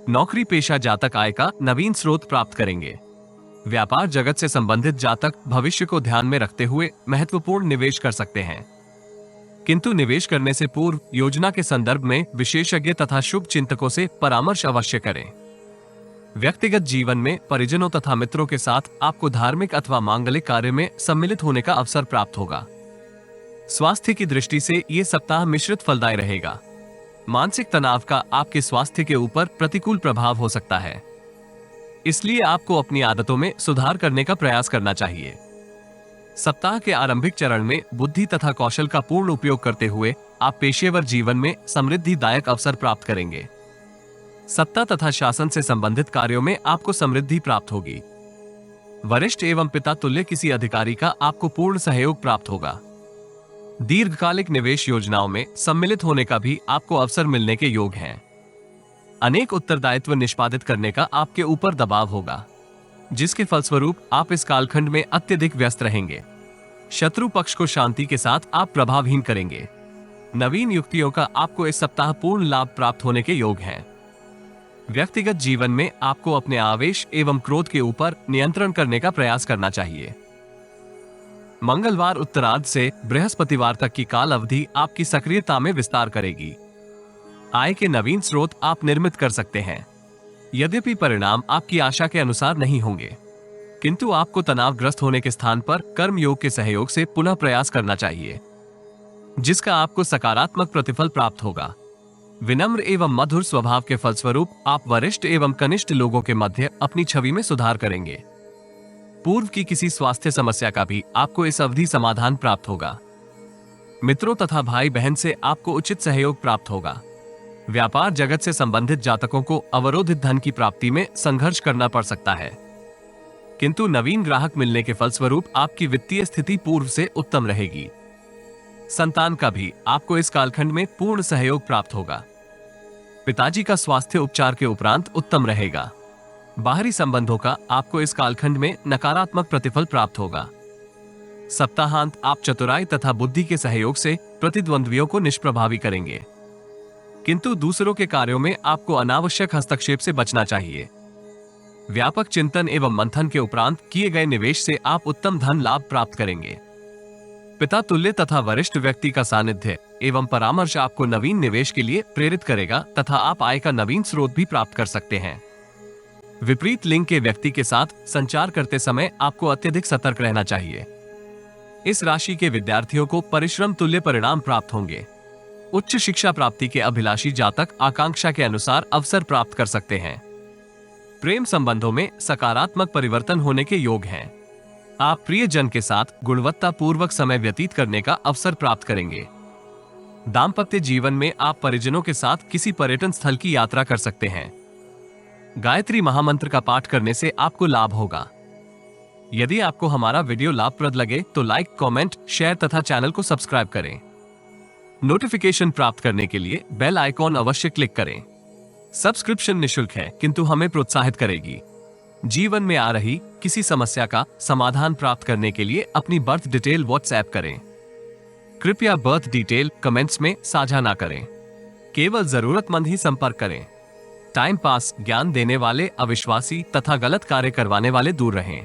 नौकरी पेशा जातक आय का नवीन स्रोत प्राप्त करेंगे। व्यापार जगत से संबंधित जातक भविष्य को ध्यान में रखते हुए महत्वपूर्ण निवेश कर सकते हैं, किंतु निवेश करने से पूर्व योजना के संदर्भ में विशेषज्ञ तथा शुभ चिंतकों से परामर्श अवश्य करें। व्यक्तिगत जीवन में परिजनों तथा मित्रों के साथ आपको धार्मिक अथवा मांगलिक कार्य में सम्मिलित होने का अवसर प्राप्त होगा। स्वास्थ्य की दृष्टि से ये सप्ताह मिश्रित फलदायी रहेगा। मानसिक तनाव का आपके स्वास्थ्य के ऊपर प्रतिकूल प्रभाव हो सकता है, इसलिए आपको अपनी आदतों में सुधार करने का प्रयास करना चाहिए। सप्ताह के आरंभिक चरण में बुद्धि तथा कौशल का पूर्ण उपयोग करते हुए आप पेशेवर जीवन में समृद्धिदायक अवसर प्राप्त करेंगे। सत्ता तथा शासन से संबंधित कार्यों में आपको समृद्धि प्राप्त होगी। वरिष्ठ एवं पिता तुल्य किसी अधिकारी का आपको पूर्ण सहयोग प्राप्त होगा। दीर्घकालिक निवेश योजनाओं में सम्मिलित होने का भी आपको अवसर मिलने के योग हैं। अनेक उत्तरदायित्व निष्पादित करने का आपके ऊपर दबाव होगा, जिसके फलस्वरूप आप इस कालखंड में अत्यधिक व्यस्त रहेंगे। शत्रु पक्ष को शांति के साथ आप प्रभावहीन करेंगे। नवीन युक्तियों का आपको इस सप्ताह पूर्ण लाभ प्राप्त होने के योग हैं। व्यक्तिगत जीवन में आपको अपने आवेश एवं क्रोध के ऊपर नियंत्रण करने का प्रयास करना चाहिए। मंगलवार उत्तरार्ध से बृहस्पतिवार तक की काल अवधि आपकी सक्रियता में विस्तार करेगी। आय के नवीन स्रोत आप निर्मित कर सकते हैं। यद्यपि परिणाम आपकी आशा के अनुसार नहीं होंगे, किंतु आपको तनावग्रस्त होने के स्थान पर कर्म योग के सहयोग से पुनः प्रयास करना चाहिए। जिसका आपको सकारात्मक प्रतिफल प्राप्त होगा। विनम्र एवं मधुर स्वभाव के फलस्वरूप आप वरिष्ठ एवं कनिष्ठ लोगों के मध्य अपनी छवि में सुधार करेंगे। पूर्व की किसी स्वास्थ्य समस्या का भी आपको इस अवधि समाधान प्राप्त होगा। मित्रों तथा भाई बहन से आपको उचित सहयोग प्राप्त होगा। व्यापार जगत से संबंधित जातकों को अवरोधित धन की प्राप्ति में संघर्ष करना पड़ सकता है, किंतु नवीन ग्राहक मिलने के फलस्वरूप आपकी वित्तीय स्थिति पूर्व से उत्तम रहेगी। संतान का भी आपको इस कालखंड में पूर्ण सहयोग प्राप्त होगा। पिताजी का स्वास्थ्य उपचार के उपरांत उत्तम रहेगा। बाहरी संबंधों का आपको इस कालखंड में नकारात्मक प्रतिफल प्राप्त होगा। सप्ताहांत आप चतुराई तथा बुद्धि के सहयोग से प्रतिद्वंद्वियों को निष्प्रभावी करेंगे, किंतु दूसरों के कार्यों में आपको अनावश्यक हस्तक्षेप से बचना चाहिए। व्यापक चिंतन एवं मंथन के उपरांत किए गए निवेश से आप उत्तम धन लाभ प्राप्त करेंगे। पिता तुल्य तथा वरिष्ठ व्यक्ति का सानिध्य एवं परामर्श आपको नवीन निवेश के लिए प्रेरित करेगा तथा आप आय का नवीन स्रोत भी प्राप्त कर सकते हैं। विपरीत लिंग के व्यक्ति के साथ संचार करते समय आपको अत्यधिक सतर्क रहना चाहिए। इस राशि के विद्यार्थियों को परिश्रम तुल्य परिणाम प्राप्त होंगे। उच्च शिक्षा प्राप्ति के अभिलाषी जातक आकांक्षा के अनुसार अवसर प्राप्त कर सकते हैं। प्रेम संबंधों में सकारात्मक परिवर्तन होने के योग हैं। आप प्रियजन के साथ गुणवत्ता पूर्वक समय व्यतीत करने का अवसर प्राप्त करेंगे। दाम्पत्य जीवन में आप परिजनों के साथ किसी पर्यटन स्थल की यात्रा कर सकते हैं। गायत्री महामंत्र का पाठ करने से आपको लाभ होगा। यदि आपको हमारा वीडियो लाभप्रद लगे तो लाइक, कमेंट, शेयर तथा चैनल को सब्सक्राइब करें। नोटिफिकेशन प्राप्त करने के लिए बेल आइकॉन अवश्य क्लिक करें। सब्सक्रिप्शन निशुल्क है, किंतु हमें प्रोत्साहित करेगी। जीवन में आ रही किसी समस्या का समाधान प्राप्त करने के लिए अपनी बर्थ डिटेल व्हाट्सएप करें। कृपया बर्थ डिटेल कमेंट्स में साझा ना करें। केवल जरूरतमंद ही संपर्क करें। टाइम पास, ज्ञान देने वाले, अविश्वासी तथा गलत कार्य करवाने वाले दूर रहें।